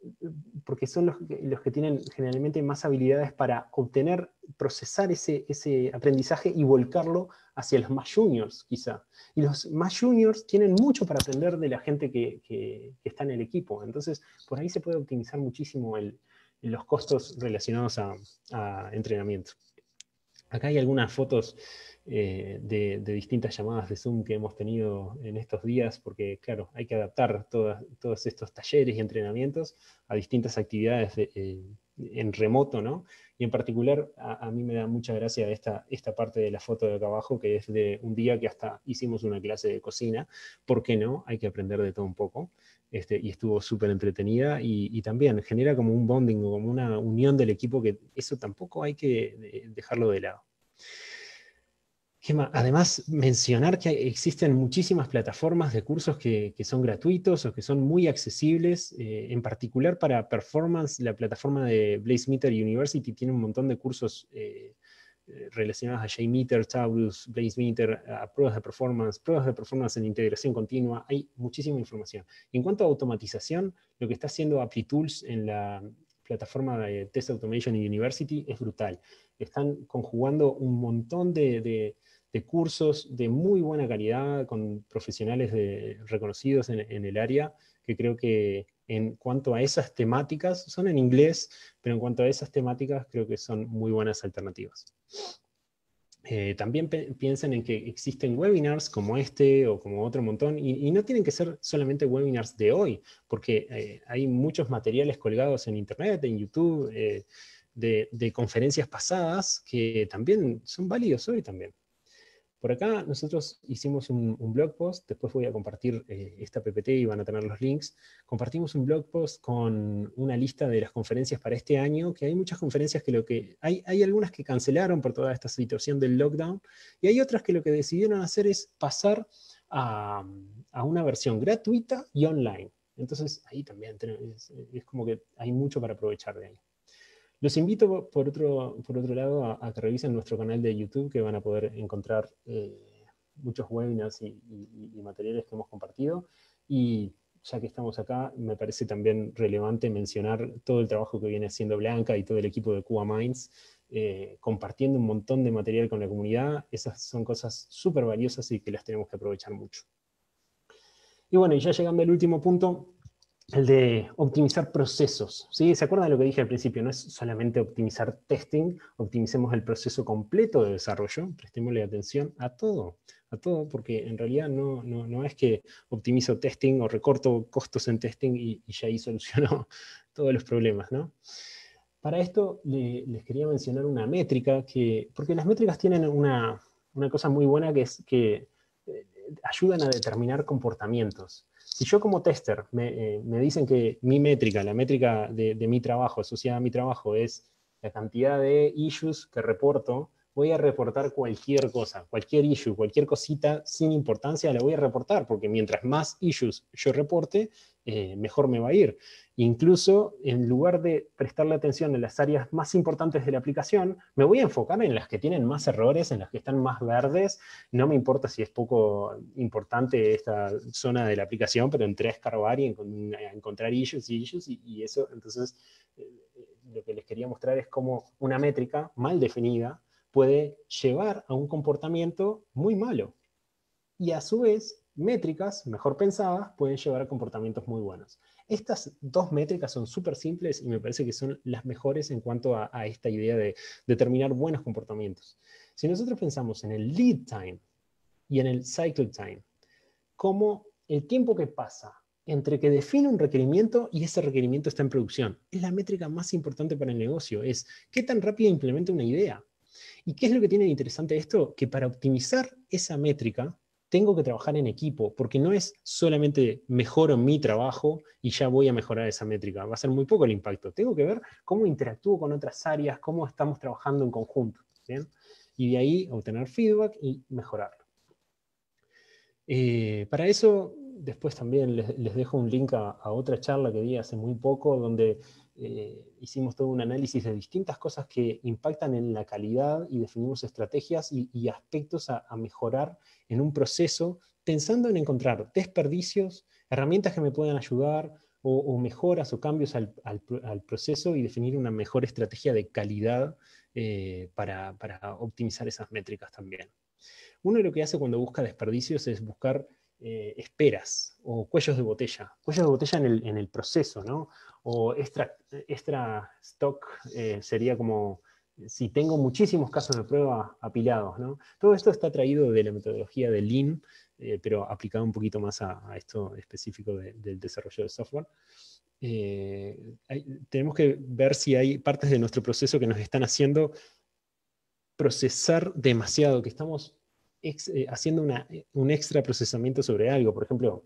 S2: porque son los que tienen generalmente más habilidades para obtener, procesar ese aprendizaje y volcarlo hacia los más juniors, quizá. Y los más juniors tienen mucho para aprender de la gente que está en el equipo. Entonces, por ahí se puede optimizar muchísimo los costos relacionados a entrenamiento. Acá hay algunas fotos de distintas llamadas de Zoom que hemos tenido en estos días, porque claro, hay que adaptar todos estos talleres y entrenamientos a distintas actividades en remoto, ¿no? Y en particular a mí me da mucha gracia esta parte de la foto de acá abajo, que es de un día que hasta hicimos una clase de cocina. ¿Por qué no? Hay que aprender de todo un poco. Y estuvo súper entretenida y también genera como un bonding o como una unión del equipo, que eso tampoco hay que dejarlo de lado. Además, mencionar que existen muchísimas plataformas de cursos que son gratuitos o que son muy accesibles, en particular para performance. La plataforma de Blazemeter University tiene un montón de cursos relacionados a JMeter, Taurus, Blazemeter, a pruebas de performance en integración continua. Hay muchísima información. En cuanto a automatización, lo que está haciendo AppliTools en la plataforma de Test Automation University es brutal. Están conjugando un montón de cursos de muy buena calidad con profesionales reconocidos en el área, que creo que en cuanto a esas temáticas, son en inglés, pero en cuanto a esas temáticas creo que son muy buenas alternativas. También piensen en que existen webinars como este o como otro montón, y no tienen que ser solamente webinars de hoy, porque hay muchos materiales colgados en internet, en YouTube, de conferencias pasadas que también son válidos hoy también. Por acá nosotros hicimos un blog post, después voy a compartir esta PPT y van a tener los links. Compartimos un blog post con una lista de las conferencias para este año, que hay muchas conferencias que hay algunas que cancelaron por toda esta situación del lockdown, y hay otras que lo que decidieron hacer es pasar a una versión gratuita y online. Entonces ahí también es como que hay mucho para aprovechar de ahí. Los invito, por otro lado, a que revisen nuestro canal de YouTube, que van a poder encontrar muchos webinars y materiales que hemos compartido. Y ya que estamos acá, me parece también relevante mencionar todo el trabajo que viene haciendo Blanca y todo el equipo de Cuba Minds, compartiendo un montón de material con la comunidad. Esas son cosas súper valiosas y que las tenemos que aprovechar mucho. Y bueno, y ya llegando al último punto, el de optimizar procesos, ¿sí? ¿Se acuerdan de lo que dije al principio? No es solamente optimizar testing, optimicemos el proceso completo de desarrollo, prestémosle atención a todo, porque en realidad no es que optimizo testing o recorto costos en testing y ya ahí solucionó todos los problemas, ¿no? Para esto les quería mencionar una métrica, porque las métricas tienen una cosa muy buena que es que ayudan a determinar comportamientos. Si yo como tester me dicen que mi métrica, la métrica de mi trabajo, asociada a mi trabajo, es la cantidad de issues que reporto, voy a reportar cualquier cosa, cualquier issue, cualquier cosita sin importancia la voy a reportar, porque mientras más issues yo reporte, mejor me va a ir. Incluso, en lugar de prestarle atención en las áreas más importantes de la aplicación, me voy a enfocar en las que tienen más errores, en las que están más verdes. No me importa si es poco importante esta zona de la aplicación, pero entré a escarbar y a encontrar issues y eso. Entonces, lo que les quería mostrar es cómo una métrica mal definida puede llevar a un comportamiento muy malo. Y a su vez, métricas mejor pensadas pueden llevar a comportamientos muy buenos. Estas dos métricas son súper simples y me parece que son las mejores en cuanto a esta idea de determinar buenos comportamientos. Si nosotros pensamos en el lead time y en el cycle time, como el tiempo que pasa entre que define un requerimiento y ese requerimiento está en producción, es la métrica más importante para el negocio, es qué tan rápido implementa una idea. ¿Y qué es lo que tiene de interesante esto? Que para optimizar esa métrica tengo que trabajar en equipo, porque no es solamente mejoro mi trabajo y ya voy a mejorar esa métrica. Va a ser muy poco el impacto. Tengo que ver cómo interactúo con otras áreas, cómo estamos trabajando en conjunto. ¿Bien? Y de ahí obtener feedback y mejorarlo. Para eso, después también les dejo un link a otra charla que di hace muy poco, donde hicimos todo un análisis de distintas cosas que impactan en la calidad y definimos estrategias y aspectos a mejorar en un proceso, pensando en encontrar desperdicios, herramientas que me puedan ayudar, o mejoras o cambios al proceso y definir una mejor estrategia de calidad para optimizar esas métricas también. Uno lo que hace cuando busca desperdicios es buscar esperas o cuellos de botella. Cuellos de botella en el proceso, ¿no? O extra stock sería como si tengo muchísimos casos de prueba apilados, ¿no? Todo esto está traído de la metodología de Lean, pero aplicado un poquito más a esto específico del desarrollo de software. Tenemos que ver si hay partes de nuestro proceso que nos están haciendo procesar demasiado, que estamos haciendo un extra procesamiento sobre algo. Por ejemplo,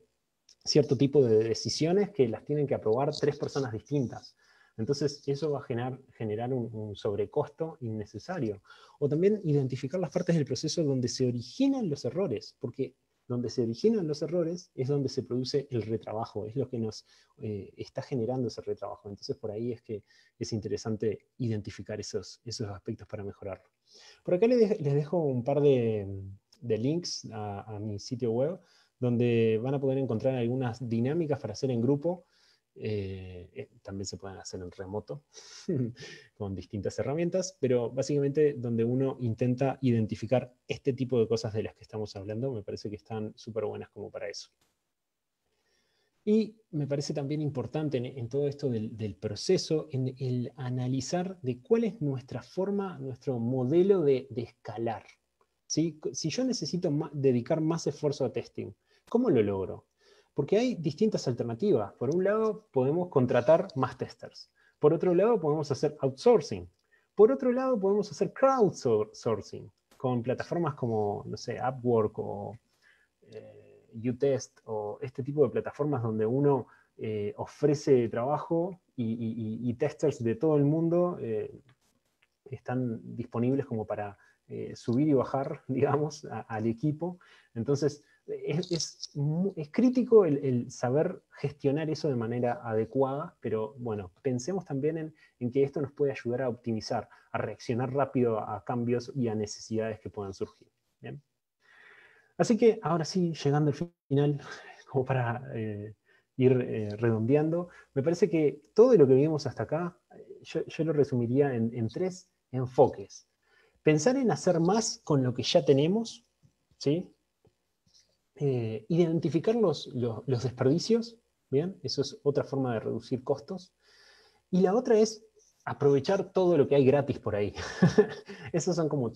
S2: cierto tipo de decisiones que las tienen que aprobar 3 personas distintas. Entonces, eso va a generar un sobrecosto innecesario. O también identificar las partes del proceso donde se originan los errores, porque donde se originan los errores es donde se produce el retrabajo, es lo que nos está generando ese retrabajo. Entonces, por ahí es que es interesante identificar esos aspectos para mejorarlo. Por acá les dejo un par de links a mi sitio web, donde van a poder encontrar algunas dinámicas para hacer en grupo. También se pueden hacer en remoto, con distintas herramientas, pero básicamente donde uno intenta identificar este tipo de cosas de las que estamos hablando, me parece que están súper buenas como para eso. Y me parece también importante en todo esto del proceso, en el analizar de cuál es nuestra forma, nuestro modelo de escalar. ¿Sí? Si yo necesito dedicar más esfuerzo a testing, ¿cómo lo logro? Porque hay distintas alternativas. Por un lado, podemos contratar más testers. Por otro lado, podemos hacer outsourcing. Por otro lado, podemos hacer crowdsourcing con plataformas como, no sé, Upwork o UTest o este tipo de plataformas donde uno ofrece trabajo y testers de todo el mundo están disponibles como para subir y bajar, digamos, al equipo. Entonces, es crítico el saber gestionar eso de manera adecuada, pero bueno, pensemos también en que esto nos puede ayudar a optimizar, a reaccionar rápido a cambios y a necesidades que puedan surgir. ¿Bien? Así que ahora sí, llegando al final, como para ir redondeando, me parece que todo lo que vimos hasta acá, yo lo resumiría en 3 enfoques. Pensar en hacer más con lo que ya tenemos, ¿sí? Identificar los desperdicios, ¿bien? Eso es otra forma de reducir costos. Y la otra es aprovechar todo lo que hay gratis por ahí. Esos son como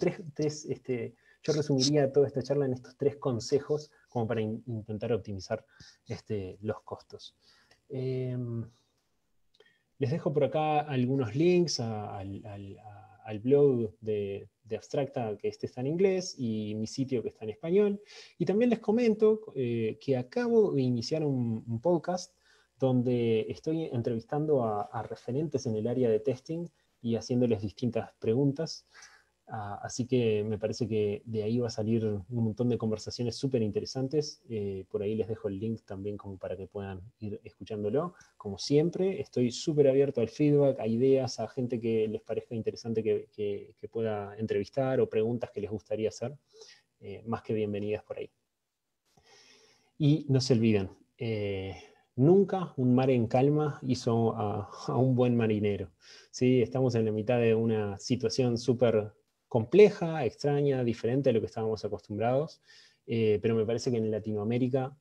S2: yo resumiría toda esta charla en estos 3 consejos como para intentar optimizar los costos. Les dejo por acá algunos links al blog de de Abstracta, que este está en inglés, y mi sitio que está en español. Y también les comento que acabo de iniciar un podcast donde estoy entrevistando a referentes en el área de testing y haciéndoles distintas preguntas. Así que me parece que de ahí va a salir un montón de conversaciones súper interesantes. Por ahí les dejo el link también como para que puedan ir escuchándolo. Como siempre, estoy súper abierto al feedback, a ideas, a gente que les parezca interesante que pueda entrevistar o preguntas que les gustaría hacer. Más que bienvenidas por ahí. Y no se olviden, nunca un mar en calma hizo a un buen marinero. ¿Sí? Estamos en la mitad de una situación súper compleja, extraña, diferente a lo que estábamos acostumbrados, pero me parece que en Latinoamérica,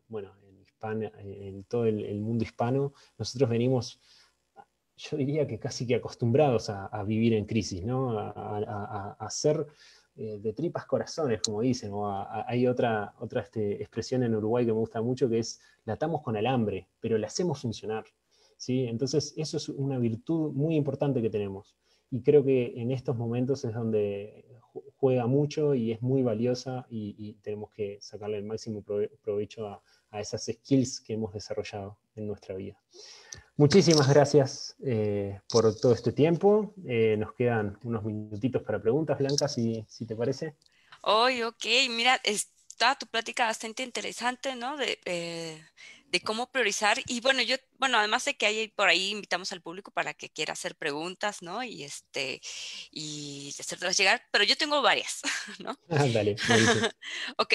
S2: bueno, en Hispania, en todo el mundo hispano, nosotros venimos, yo diría que casi que acostumbrados a vivir en crisis, ¿no? A ser de tripas corazones, como dicen, hay otra expresión en Uruguay que me gusta mucho, que es la atamos con alambre, pero la hacemos funcionar, ¿sí? Entonces eso es una virtud muy importante que tenemos, y creo que en estos momentos es donde juega mucho y es muy valiosa, y tenemos que sacarle el máximo provecho a esas skills que hemos desarrollado en nuestra vida. Muchísimas gracias por todo este tiempo. Nos quedan unos minutitos para preguntas, Blanca, si te parece.
S1: Hoy, ok, mira, está tu plática bastante interesante, ¿no? De cómo priorizar. Y bueno, bueno, además de que hay por ahí invitamos al público para que quiera hacer preguntas, ¿no? Y hacértelas llegar, pero yo tengo varias, ¿no?
S2: Dale, buenísimo.
S1: Ok,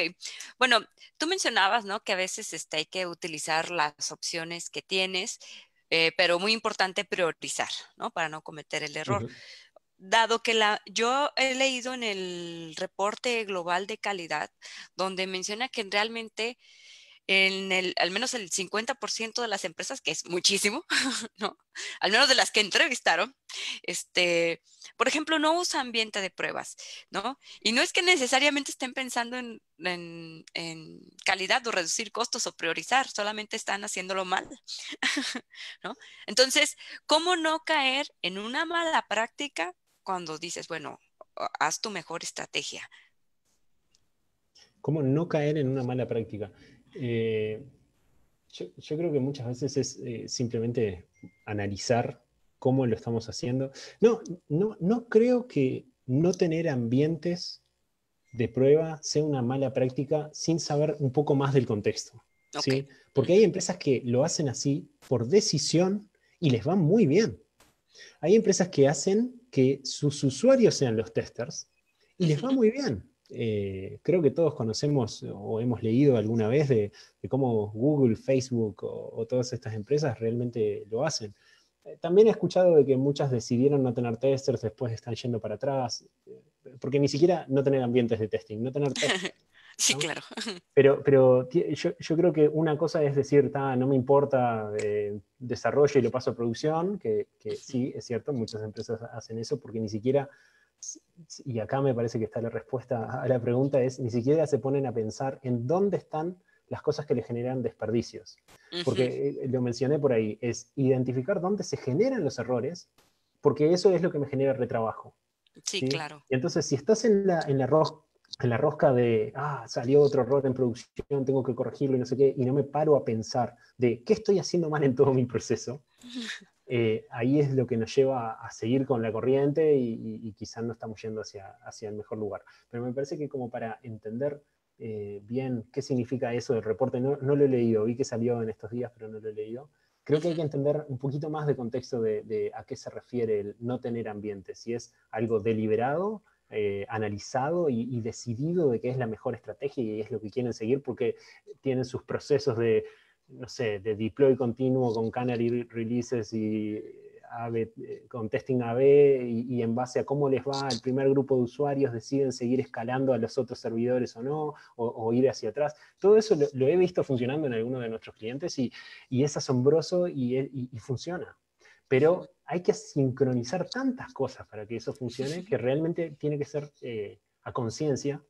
S1: bueno, tú mencionabas, ¿no? Que a veces hay que utilizar las opciones que tienes, pero muy importante priorizar, ¿no? Para no cometer el error.
S2: Uh-huh.
S1: Dado que yo he leído en el reporte global de calidad, donde menciona que realmente al menos el 50% de las empresas, que es muchísimo, ¿no? Al menos de las que entrevistaron, por ejemplo, no usa ambiente de pruebas, ¿no? Y no es que necesariamente estén pensando en calidad o reducir costos o priorizar, solamente están haciéndolo mal, ¿no? Entonces, ¿cómo no caer en una mala práctica cuando dices, bueno, haz tu mejor estrategia?
S2: ¿Cómo no caer en una mala práctica? Yo creo que muchas veces es simplemente analizar cómo lo estamos haciendo. No creo que no tener ambientes de prueba sea una mala práctica sin saber un poco más del contexto,
S1: Ok.
S2: ¿sí? Porque hay empresas que lo hacen así por decisión y les va muy bien. Hay empresas que hacen que sus usuarios sean los testers y les va
S1: Ujú.
S2: muy bien. Creo que todos conocemos o hemos leído alguna vez de cómo Google, Facebook o todas estas empresas realmente lo hacen. También he escuchado de que muchas decidieron no tener testers, después están yendo para atrás, porque ni siquiera no tener ambientes de testing, no tener testers,
S1: Sí,
S2: ¿no?
S1: claro.
S2: Pero yo creo que una cosa es decir, no me importa desarrollo y lo paso a producción, que sí, es cierto, muchas empresas hacen eso porque ni siquiera, y acá me parece que está la respuesta a la pregunta, es ni siquiera se ponen a pensar en dónde están las cosas que le generan desperdicios.
S1: Ujú.
S2: Porque lo mencioné por ahí, es identificar dónde se generan los errores, porque eso es lo que me genera retrabajo.
S1: Sí,
S2: ¿Sí?
S1: claro.
S2: Y entonces, si estás en la rosca de, salió otro error en producción, tengo que corregirlo y no sé qué, y no me paro a pensar de qué estoy haciendo mal en todo mi proceso, ahí es lo que nos lleva a seguir con la corriente y quizás no estamos yendo hacia el mejor lugar. Pero me parece que como para entender bien qué significa eso del reporte, no lo he leído, vi que salió en estos días, pero no lo he leído. Creo que hay
S1: Ujú.
S2: que entender un poquito más de contexto de a qué se refiere el no tener ambiente, si es algo deliberado, analizado y decidido de qué es la mejor estrategia y es lo que quieren seguir porque tienen sus procesos de, no sé, de deploy continuo con canary releases y AB, con testing AB y en base a cómo les va el primer grupo de usuarios deciden seguir escalando a los otros servidores o no, o ir hacia atrás. Todo eso lo he visto funcionando en algunos de nuestros clientes y es asombroso y funciona.
S1: Ujú.
S2: Pero hay que sincronizar tantas cosas para que eso funcione que realmente tiene que ser a conciencia,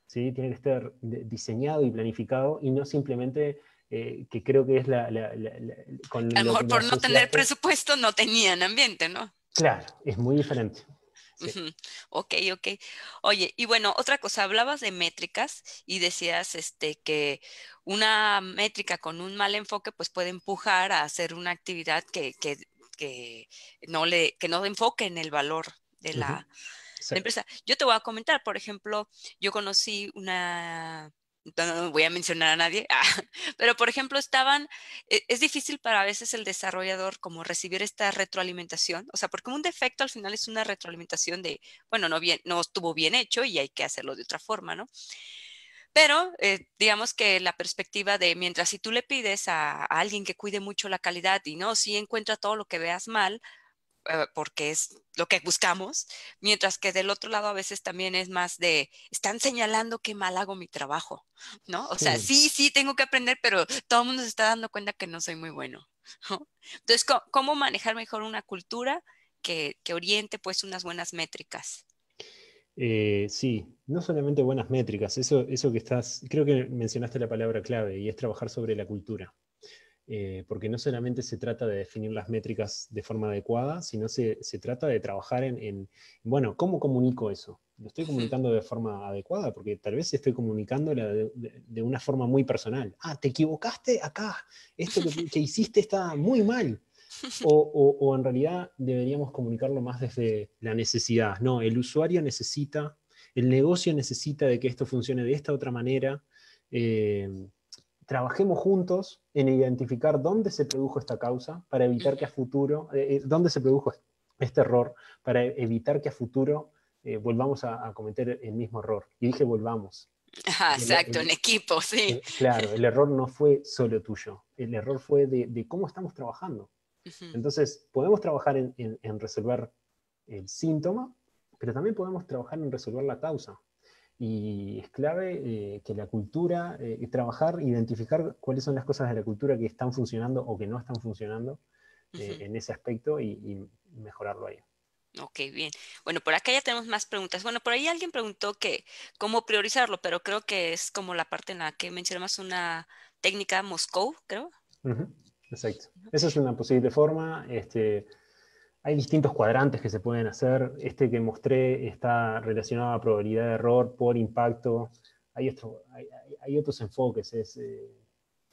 S2: ¿sí? Tiene que estar diseñado y planificado y no simplemente que creo que es
S1: A
S2: con
S1: lo
S2: lo que
S1: mejor
S2: me
S1: por no tener
S2: asociaste.
S1: presupuesto no tenían ambiente, ¿no?
S2: Claro, es muy diferente. Sí.
S1: Ok, ok. Oye, y bueno, otra cosa, hablabas de métricas y decías que una métrica con un mal enfoque pues puede empujar a hacer una actividad que que no enfoque en el valor de
S2: Ujú.
S1: la
S2: Exacto.
S1: empresa. Yo te voy a comentar, por ejemplo, yo conocí una, no voy a mencionar a nadie, pero por ejemplo es difícil para a veces el desarrollador como recibir esta retroalimentación, o sea, porque un defecto al final es una retroalimentación de, bueno, no estuvo bien hecho y hay que hacerlo de otra forma, ¿no? Pero digamos que la perspectiva de mientras si tú le pides a alguien que cuide mucho la calidad y no, si encuentra todo lo que veas mal, porque es lo que buscamos, mientras que del otro lado a veces también es más de, están señalando que mal hago mi trabajo, ¿no? O sea,
S2: Sí.
S1: sí, sí, tengo que aprender, pero todo el mundo se está dando cuenta que no soy muy bueno, ¿no? Entonces, ¿cómo manejar mejor una cultura que oriente pues unas buenas métricas?
S2: Sí, no solamente buenas métricas, eso que estás, creo que mencionaste la palabra clave y es trabajar sobre la cultura. Porque no solamente se trata de definir las métricas de forma adecuada, sino se trata de trabajar bueno, ¿cómo comunico eso? ¿Lo estoy
S1: Ujú,
S2: comunicando de forma adecuada? Porque tal vez estoy comunicándola de una forma muy personal. Ah, te equivocaste acá, esto que hiciste está muy mal. O en realidad deberíamos comunicarlo más desde la necesidad. No, el usuario necesita, el negocio necesita de que esto funcione de esta otra manera. Eh, Trabajemos juntos en identificar dónde se produjo esta causa para evitar que a
S1: ujú.
S2: futuro, dónde se produjo este error, para evitar que a futuro volvamos a cometer el mismo error. Y dije volvamos.
S1: Ajá,
S2: Porque
S1: exacto, en equipo, sí.
S2: claro, el error no fue solo tuyo, el error fue de cómo estamos trabajando.
S1: Ujú,
S2: Entonces, podemos trabajar en resolver el síntoma, pero también podemos trabajar en resolver la causa. Y es clave que la cultura, trabajar, identificar cuáles son las cosas de la cultura que están funcionando o que no están funcionando
S1: ujú.
S2: en ese aspecto y mejorarlo ahí.
S1: Ok, bien. Bueno, por acá ya tenemos más preguntas. Bueno, por ahí alguien preguntó que cómo priorizarlo, pero creo que es como la parte en la que mencionamos una técnica Moscow, creo.
S2: Ujú. Exacto. Esa es una posible forma. Hay distintos cuadrantes que se pueden hacer. Este que mostré está relacionado a probabilidad de error por impacto. Hay otros enfoques.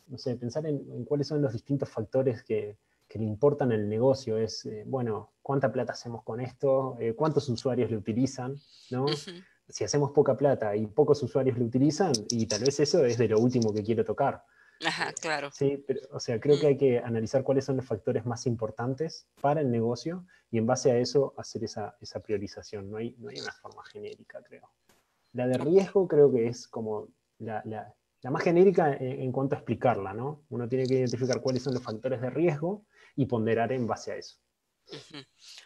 S2: No sé, pensar en cuáles son los distintos factores que le importan al negocio. Bueno, ¿cuánta plata hacemos con esto? ¿Cuántos usuarios lo utilizan? ¿No?
S1: Ujú.
S2: Si hacemos poca plata y pocos usuarios lo utilizan, y tal vez eso es de lo último que quiero tocar.
S1: Ajá, claro.
S2: Sí, pero, o sea, creo que
S1: Mm,
S2: hay que analizar cuáles son los factores más importantes para el negocio y en base a eso hacer esa priorización. No hay una forma genérica, creo. La de
S1: ok.
S2: riesgo creo que es como la más genérica en cuanto a explicarla, ¿no? Uno tiene que identificar cuáles son los factores de riesgo y ponderar en base a eso.
S1: Ujú.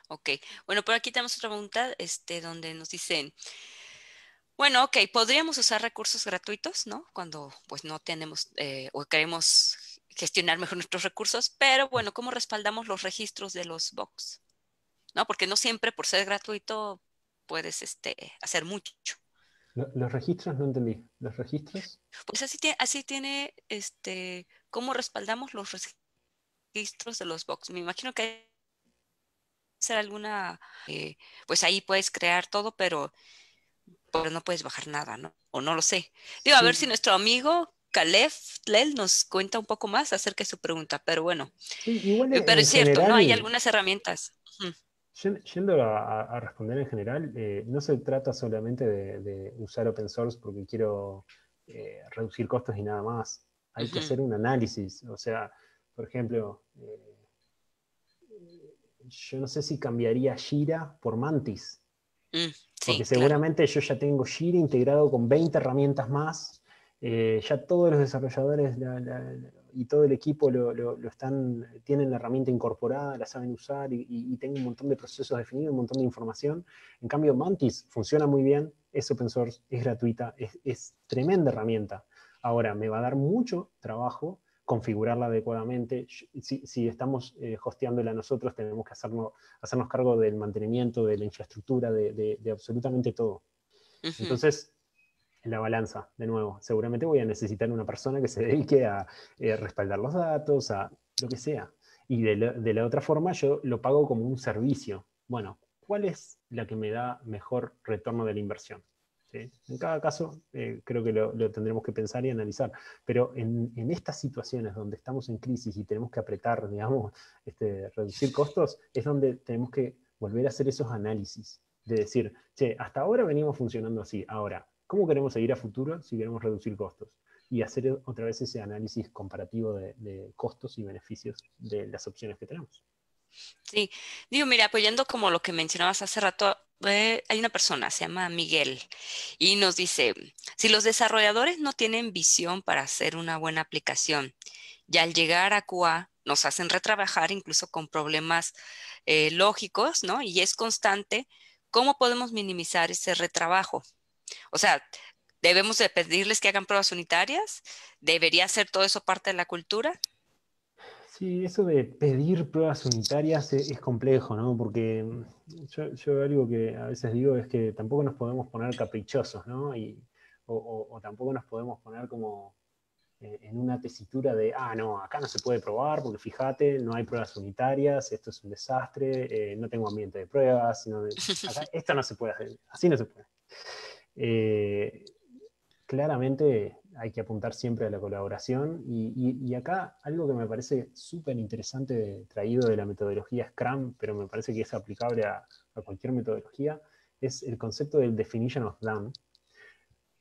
S1: Ok. Bueno, por aquí tenemos otra pregunta, donde nos dicen, bueno, ok, podríamos usar recursos gratuitos, ¿no? Cuando pues no tenemos o queremos gestionar mejor nuestros recursos, pero bueno, ¿cómo respaldamos los registros de los box? ¿No? Porque no siempre por ser gratuito puedes hacer mucho.
S2: Los registros, no entendí. ¿Los registros?
S1: Pues así tiene, cómo respaldamos los registros de los box. Me imagino que hay que hacer alguna, pues ahí puedes crear todo, pero no puedes bajar nada, ¿no? O no lo sé. Digo, a ver si
S2: Sí,
S1: nuestro amigo Caleb Tlel nos cuenta un poco más acerca de su pregunta, pero bueno,
S2: sí, igual
S1: pero
S2: en
S1: es cierto, ¿no? Hay
S2: general,
S1: algunas herramientas. Ujú,
S2: yendo a responder en general, no se trata solamente de usar open source porque quiero reducir costos y nada más. Hay que
S1: ujú,
S2: hacer un análisis. O sea, por ejemplo, yo no sé si cambiaría Jira por Mantis, porque
S1: sí, claro.
S2: seguramente yo ya tengo Jira integrado con 20 herramientas más. Ya todos los desarrolladores y todo el equipo tienen la herramienta incorporada, la saben usar y tengo un montón de procesos definidos, un montón de información. En cambio, Mantis funciona muy bien, es open source, es gratuita, es tremenda herramienta. Ahora, me va a dar mucho trabajo configurarla adecuadamente. Si estamos hosteándola nosotros, tenemos que hacernos cargo del mantenimiento, de la infraestructura, de absolutamente todo.
S1: Ujú,
S2: Entonces, la balanza, de nuevo, seguramente voy a necesitar una persona que se dedique a respaldar los datos, a lo que sea. Y de la otra forma, yo lo pago como un servicio. Bueno, ¿cuál es la que me da mejor retorno de la inversión? ¿Sí? En cada caso, creo que lo tendremos que pensar y analizar, pero en estas situaciones donde estamos en crisis y tenemos que apretar, digamos, reducir costos, es donde tenemos que volver a hacer esos análisis, de decir, che, hasta ahora venimos funcionando así, ahora, ¿cómo queremos seguir a futuro si queremos reducir costos? Y hacer otra vez ese análisis comparativo de costos y beneficios de las opciones que tenemos.
S1: Sí, digo, mira, apoyando como lo que mencionabas hace rato, hay una persona, se llama Miguel, y nos dice, si los desarrolladores no tienen visión para hacer una buena aplicación, y al llegar a QA nos hacen retrabajar incluso con problemas lógicos, ¿no? Y es constante, ¿cómo podemos minimizar ese retrabajo? O sea, ¿debemos de pedirles que hagan pruebas unitarias? ¿Debería ser todo eso parte de la cultura?
S2: Sí, eso de pedir pruebas unitarias es complejo, ¿no? Porque yo algo que a veces digo es que tampoco nos podemos poner caprichosos, ¿no? O tampoco nos podemos poner como en una tesitura de, no, acá no se puede probar porque fíjate, no hay pruebas unitarias, esto es un desastre, no tengo ambiente de pruebas, acá esto no se puede hacer, así no se puede. Eh, Claramente hay que apuntar siempre a la colaboración y acá algo que me parece súper interesante traído de la metodología Scrum, pero me parece que es aplicable a cualquier metodología, es el concepto del definition of done,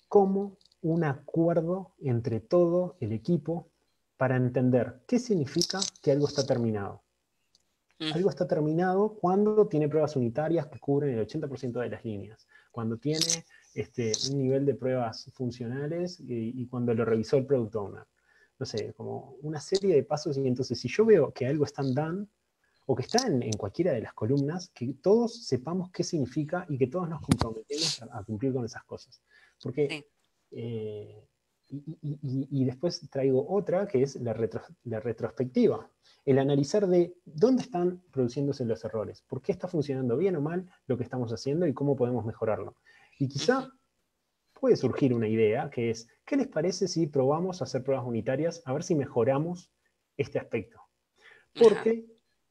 S2: como un acuerdo entre todo el equipo para entender qué significa que algo está terminado.
S1: Mm,
S2: Algo está terminado cuando tiene pruebas unitarias que cubren el 80% de las líneas, cuando tiene un nivel de pruebas funcionales y cuando lo revisó el Product Owner. No sé, como una serie de pasos y entonces si yo veo que algo está en done o que está en cualquiera de las columnas, que todos sepamos qué significa y que todos nos comprometemos a cumplir con esas cosas. Porque
S1: sí.
S2: eh, y después traigo otra que es la retrospectiva. El analizar de dónde están produciéndose los errores, por qué está funcionando bien o mal lo que estamos haciendo y cómo podemos mejorarlo. Y
S1: Ujú.
S2: quizá puede surgir una idea que es, ¿qué les parece si probamos a hacer pruebas unitarias a ver si mejoramos este aspecto?
S1: Ajá.
S2: Porque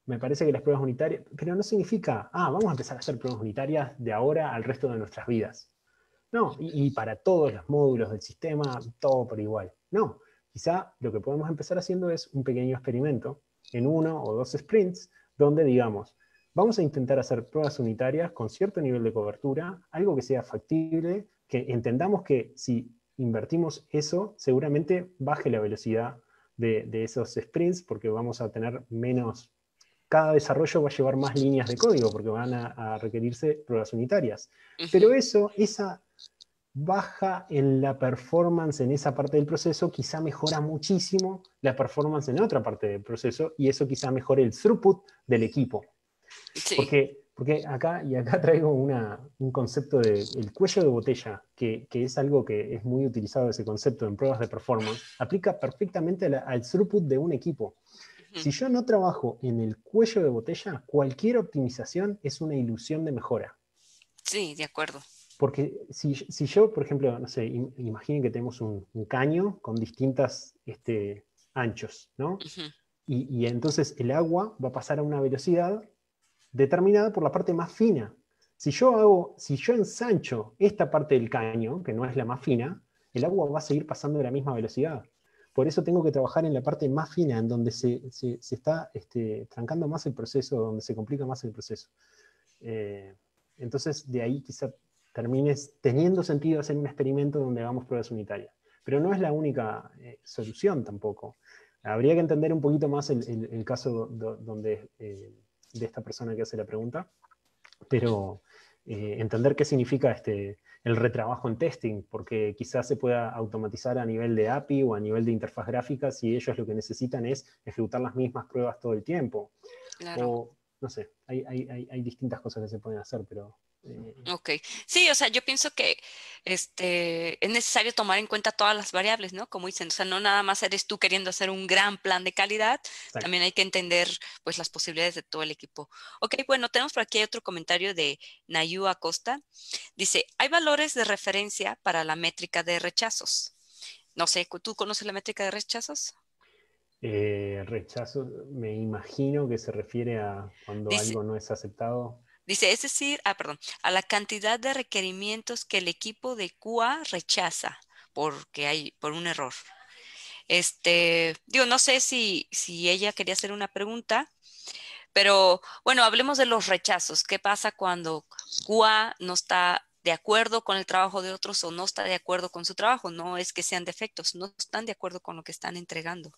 S2: me parece que las pruebas unitarias, pero no significa, vamos a empezar a hacer pruebas unitarias de ahora al resto de nuestras vidas. No, y para todos los módulos del sistema, todo por igual. No, quizá lo que podemos empezar haciendo es un pequeño experimento en 1 o 2 sprints donde digamos, vamos a intentar hacer pruebas unitarias con cierto nivel de cobertura, algo que sea factible, que entendamos que si invertimos eso, seguramente baje la velocidad de esos sprints porque vamos a tener menos, cada desarrollo va a llevar más líneas de código porque van a requerirse pruebas unitarias. Pero
S1: Ujú.
S2: esa baja en la performance en esa parte del proceso, quizá mejora muchísimo la performance en otra parte del proceso y eso quizá mejore el throughput del equipo.
S1: Sí.
S2: Porque acá traigo un concepto del cuello de botella, que es algo que es muy utilizado ese concepto en pruebas de performance, aplica perfectamente al throughput de un equipo.
S1: Ujú.
S2: Si yo no trabajo en el cuello de botella, cualquier optimización es una ilusión de mejora.
S1: Sí, de acuerdo.
S2: Porque si yo, por ejemplo, no sé, imaginen que tenemos un caño con distintas anchos, ¿no?
S1: Ujú.
S2: Y entonces el agua va a pasar a una velocidad determinada por la parte más fina. Si yo ensancho esta parte del caño, que no es la más fina, el agua va a seguir pasando a la misma velocidad. Por eso tengo que trabajar en la parte más fina, en donde se está trancando más el proceso, donde se complica más el proceso. Eh, entonces, de ahí quizá termine teniendo sentido hacer un experimento donde hagamos pruebas unitarias. Pero no es la única solución tampoco. Habría que entender un poquito más el caso donde, de esta persona que hace la pregunta, pero entender qué significa el retrabajo en testing, porque quizás se pueda automatizar a nivel de API o a nivel de interfaz gráfica si ellos lo que necesitan es ejecutar las mismas pruebas todo el tiempo.
S1: Claro.
S2: O, no sé, hay distintas cosas que se pueden hacer, pero...
S1: Ok. Sí, o sea, yo pienso que es necesario tomar en cuenta todas las variables, ¿no? Como dicen, o sea, no nada más eres tú queriendo hacer un gran plan de calidad,
S2: exacto.
S1: también hay que entender pues las posibilidades de todo el equipo. Ok, bueno, tenemos por aquí otro comentario de Nayu Acosta. Dice, hay valores de referencia para la métrica de rechazos. No sé, ¿tú conoces la métrica de rechazos?
S2: Rechazo, me imagino que se refiere a cuando
S1: Dice,
S2: algo no es aceptado.
S1: Dice, es decir, perdón, a la cantidad de requerimientos que el equipo de QA rechaza por un error. Digo, no sé si ella quería hacer una pregunta, pero bueno, hablemos de los rechazos. ¿Qué pasa cuando QA no está de acuerdo con el trabajo de otros o no está de acuerdo con su trabajo? No es que sean defectos, no están de acuerdo con lo que están entregando.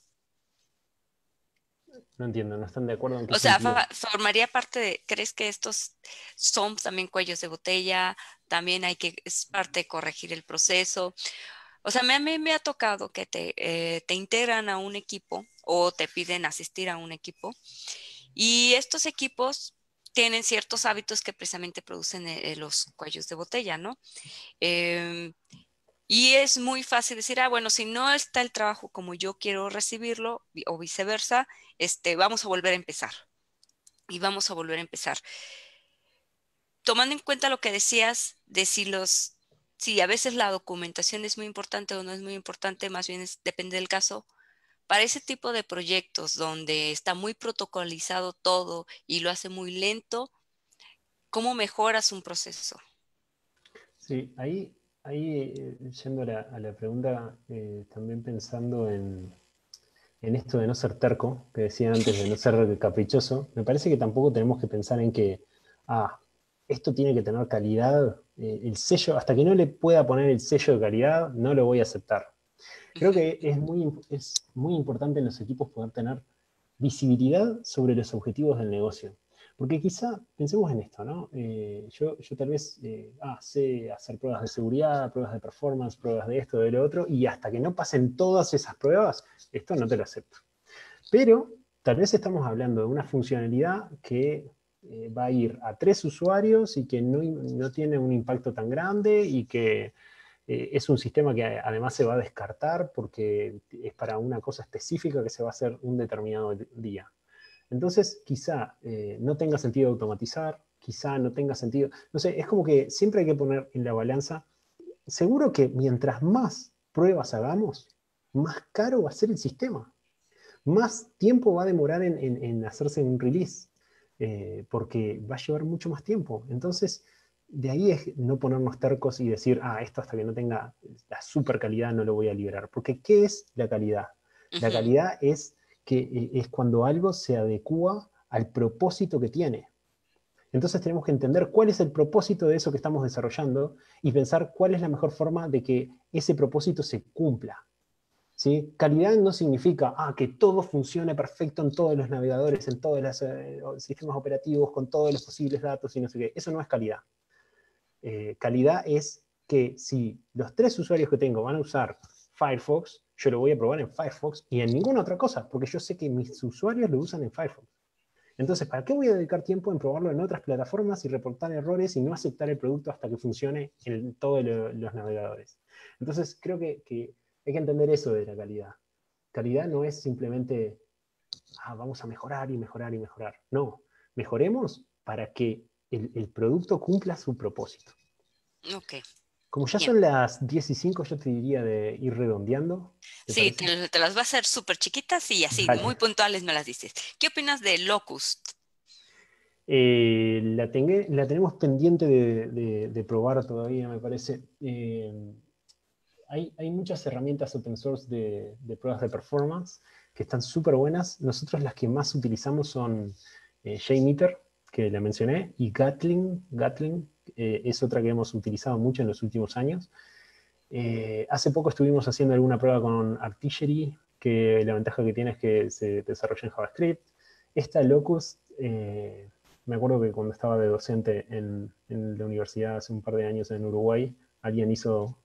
S2: No entiendo, ¿no están de acuerdo en qué
S1: O sea,
S2: sentido?
S1: formaría parte ¿crees que estos son también cuellos de botella? También es parte de corregir el proceso. O sea, a mí me ha tocado que te integran a un equipo o te piden asistir a un equipo y estos equipos tienen ciertos hábitos que precisamente producen los cuellos de botella, ¿no? Em, y es muy fácil decir, bueno, si no está el trabajo como yo quiero recibirlo o viceversa, vamos a volver a empezar y vamos a volver a empezar. Tomando en cuenta lo que decías de si a veces la documentación es muy importante o no es muy importante, más bien depende del caso. Para ese tipo de proyectos donde está muy protocolizado todo y lo hace muy lento, ¿cómo mejoras un proceso?
S2: Sí, ahí yendo a la pregunta, también pensando en esto de no ser terco, que decía antes, de no ser caprichoso, me parece que tampoco tenemos que pensar en que, esto tiene que tener calidad, el sello, hasta que no le pueda poner el sello de calidad, no lo voy a aceptar. Creo
S1: Ujú,
S2: que es muy importante en los equipos poder tener visibilidad sobre los objetivos del negocio. Porque quizá, pensemos en esto, ¿no? Yo tal vez sé hacer pruebas de seguridad, pruebas de performance, pruebas de esto, de lo otro, y hasta que no pasen todas esas pruebas, esto no te lo acepto. Pero tal vez estamos hablando de una funcionalidad que va a ir a 3 usuarios y que no tiene un impacto tan grande y que es un sistema que además se va a descartar porque es para una cosa específica que se va a hacer un determinado día. Entonces, quizá no tenga sentido automatizar, quizá no tenga sentido, no sé, es como que siempre hay que poner en la balanza, seguro que mientras más pruebas hagamos, más caro va a ser el sistema, más tiempo va a demorar en hacerse un release, porque va a llevar mucho más tiempo. Entonces, de ahí es no ponernos tercos y decir, esto hasta que no tenga la super calidad no lo voy a liberar. Porque, ¿qué es la calidad? La
S1: ujú,
S2: calidad es cuando algo se adecua al propósito que tiene. Entonces tenemos que entender cuál es el propósito de eso que estamos desarrollando y pensar cuál es la mejor forma de que ese propósito se cumpla. ¿Sí? Calidad no significa que todo funcione perfecto en todos los navegadores, en todos los sistemas operativos, con todos los posibles datos y no sé qué. Eso no es calidad. Calidad es que si los 3 usuarios que tengo van a usar Firefox, yo lo voy a probar en Firefox y en ninguna otra cosa, porque yo sé que mis usuarios lo usan en Firefox. Entonces, ¿para qué voy a dedicar tiempo en probarlo en otras plataformas y reportar errores y no aceptar el producto hasta que funcione en todos los navegadores? Entonces, creo que hay que entender eso de la calidad. Calidad no es simplemente, vamos a mejorar y mejorar y mejorar. No, mejoremos para que el producto cumpla su propósito.
S1: ok,
S2: Como ya
S1: bien.
S2: son las 10:05, yo te diría de ir redondeando, ¿te
S1: Sí,
S2: parece?
S1: te las va a hacer súper chiquitas y así, muy
S2: Dale.
S1: puntuales me las dices. ¿Qué opinas de Locust?
S2: La tenemos pendiente de probar todavía, me parece. Hay muchas herramientas open source de pruebas de performance que están súper buenas. Nosotros las que más utilizamos son JMeter, que la mencioné, y Gatling. Gatling es otra que hemos utilizado mucho en los últimos años. Hace poco estuvimos haciendo alguna prueba con Artillery, que la ventaja que tiene es que se desarrolla en JavaScript. Esta Locust, me acuerdo que cuando estaba de docente en la universidad hace un par de años en Uruguay, alguien hizo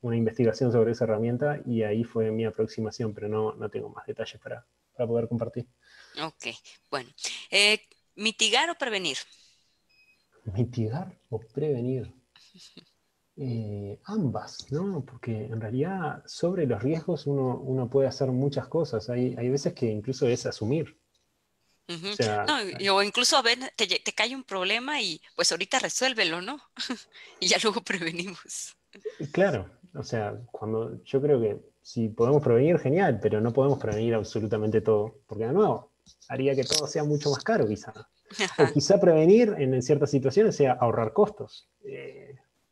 S2: una investigación sobre esa herramienta y ahí fue mi aproximación, pero no tengo más detalles para poder compartir.
S1: Ok, bueno. Eh, ¿Mitigar o prevenir?
S2: Mitigar o prevenir. Ambas, ¿no? Porque en realidad sobre los riesgos uno puede hacer muchas cosas. Hay veces que incluso es asumir. O
S1: Ujú.
S2: sea,
S1: No, o incluso a ver, te cae un problema y pues ahorita resuélvelo, ¿no? Y ya luego prevenimos.
S2: claro, o sea, cuando yo creo que si podemos prevenir, genial, pero no podemos prevenir absolutamente todo, porque de nuevo, haría que todo sea mucho más caro quizá. O
S1: Ajá.
S2: quizá prevenir en ciertas situaciones sea ahorrar costos.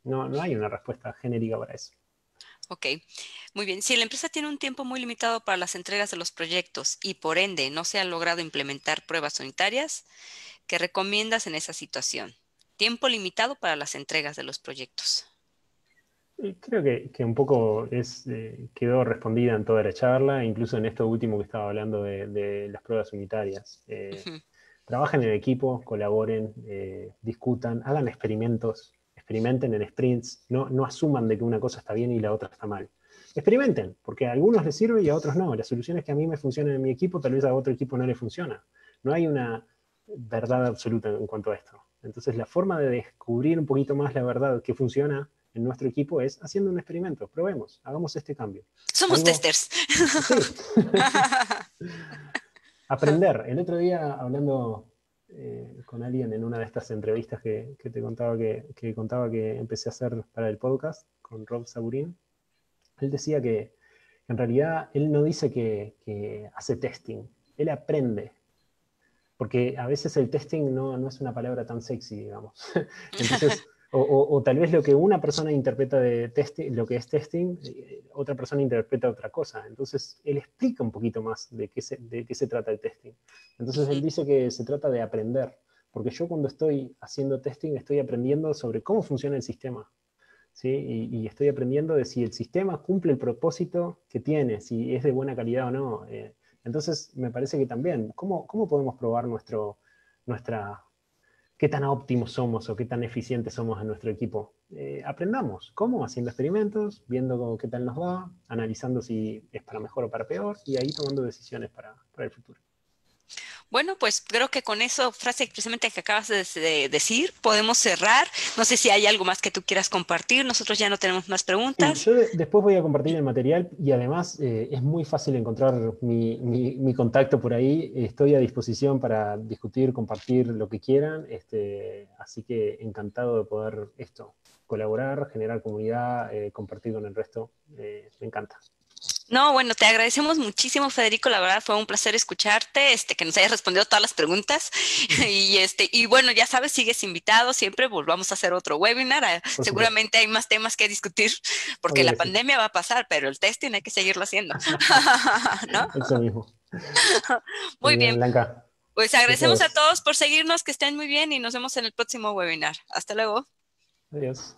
S2: No hay una respuesta genérica para eso.
S1: Ok, muy bien. Si la empresa tiene un tiempo muy limitado para las entregas de los proyectos y por ende no se ha logrado implementar pruebas unitarias, ¿qué recomiendas en esa situación? Tiempo limitado para las entregas de los proyectos.
S2: Creo que un poco quedó respondida en toda la charla, incluso en esto último que estaba hablando de las pruebas unitarias.
S1: Ujú,
S2: Trabajen en equipo, colaboren, discutan, hagan experimentos, experimenten en sprints, no asuman de que una cosa está bien y la otra está mal. Experimenten, porque a algunos les sirve y a otros no. Las soluciones que a mí me funcionan en mi equipo, tal vez a otro equipo no le funciona. No hay una verdad absoluta en cuanto a esto. Entonces, la forma de descubrir un poquito más la verdad que funciona en nuestro equipo es haciendo un experimento. Probemos, hagamos este cambio.
S1: somos
S2: Algo,
S1: testers.
S2: sí, aprender. El otro día, hablando con alguien en una de estas entrevistas que te contaba que contaba que empecé a hacer para el podcast con Rob Saburin, él decía que en realidad él no dice que hace testing, él aprende. Porque a veces el testing no es una palabra tan sexy, digamos. Entonces, o tal vez lo que una persona interpreta de testing, lo que es testing, otra persona interpreta otra cosa. Entonces, él explica un poquito más de qué se trata el testing. Entonces, él
S1: Ujú,
S2: dice que se trata de aprender. Porque yo cuando estoy haciendo testing estoy aprendiendo sobre cómo funciona el sistema. ¿Sí? Y estoy aprendiendo de si el sistema cumple el propósito que tiene, si es de buena calidad o no. Entonces, me parece que también, ¿cómo podemos probar nuestra, qué tan óptimos somos o qué tan eficientes somos en nuestro equipo? Aprendamos. ¿Cómo? Haciendo experimentos, viendo qué tal nos va, analizando si es para mejor o para peor, y ahí tomando decisiones para el futuro.
S1: bueno, pues creo que con eso, frase precisamente que acabas de decir, podemos cerrar. No sé si hay algo más que tú quieras compartir. Nosotros ya no tenemos más
S2: Sí,
S1: preguntas.
S2: yo después voy a compartir el material y además es muy fácil encontrar mi contacto por ahí. Estoy a disposición para discutir, compartir lo que quieran. Así que encantado de poder colaborar, generar comunidad, compartir con el resto. Me encanta.
S1: No, bueno, te agradecemos muchísimo, Federico. La verdad fue un placer escucharte, que nos hayas respondido todas las preguntas. Y bueno, ya sabes, sigues invitado, siempre volvamos a hacer otro webinar.
S2: Por supuesto.
S1: Seguramente hay más temas que discutir, porque
S2: Obvio
S1: la
S2: que sí.
S1: pandemia va a pasar, pero el testing hay que seguirlo haciendo. ¿No?
S2: Eso mismo. Muy
S1: Muy
S2: bien,
S1: bien.
S2: Blanca.
S1: Pues agradecemos a
S2: Besos.
S1: todos por seguirnos, que estén muy bien y nos vemos en el próximo webinar. Hasta luego.
S2: Adiós.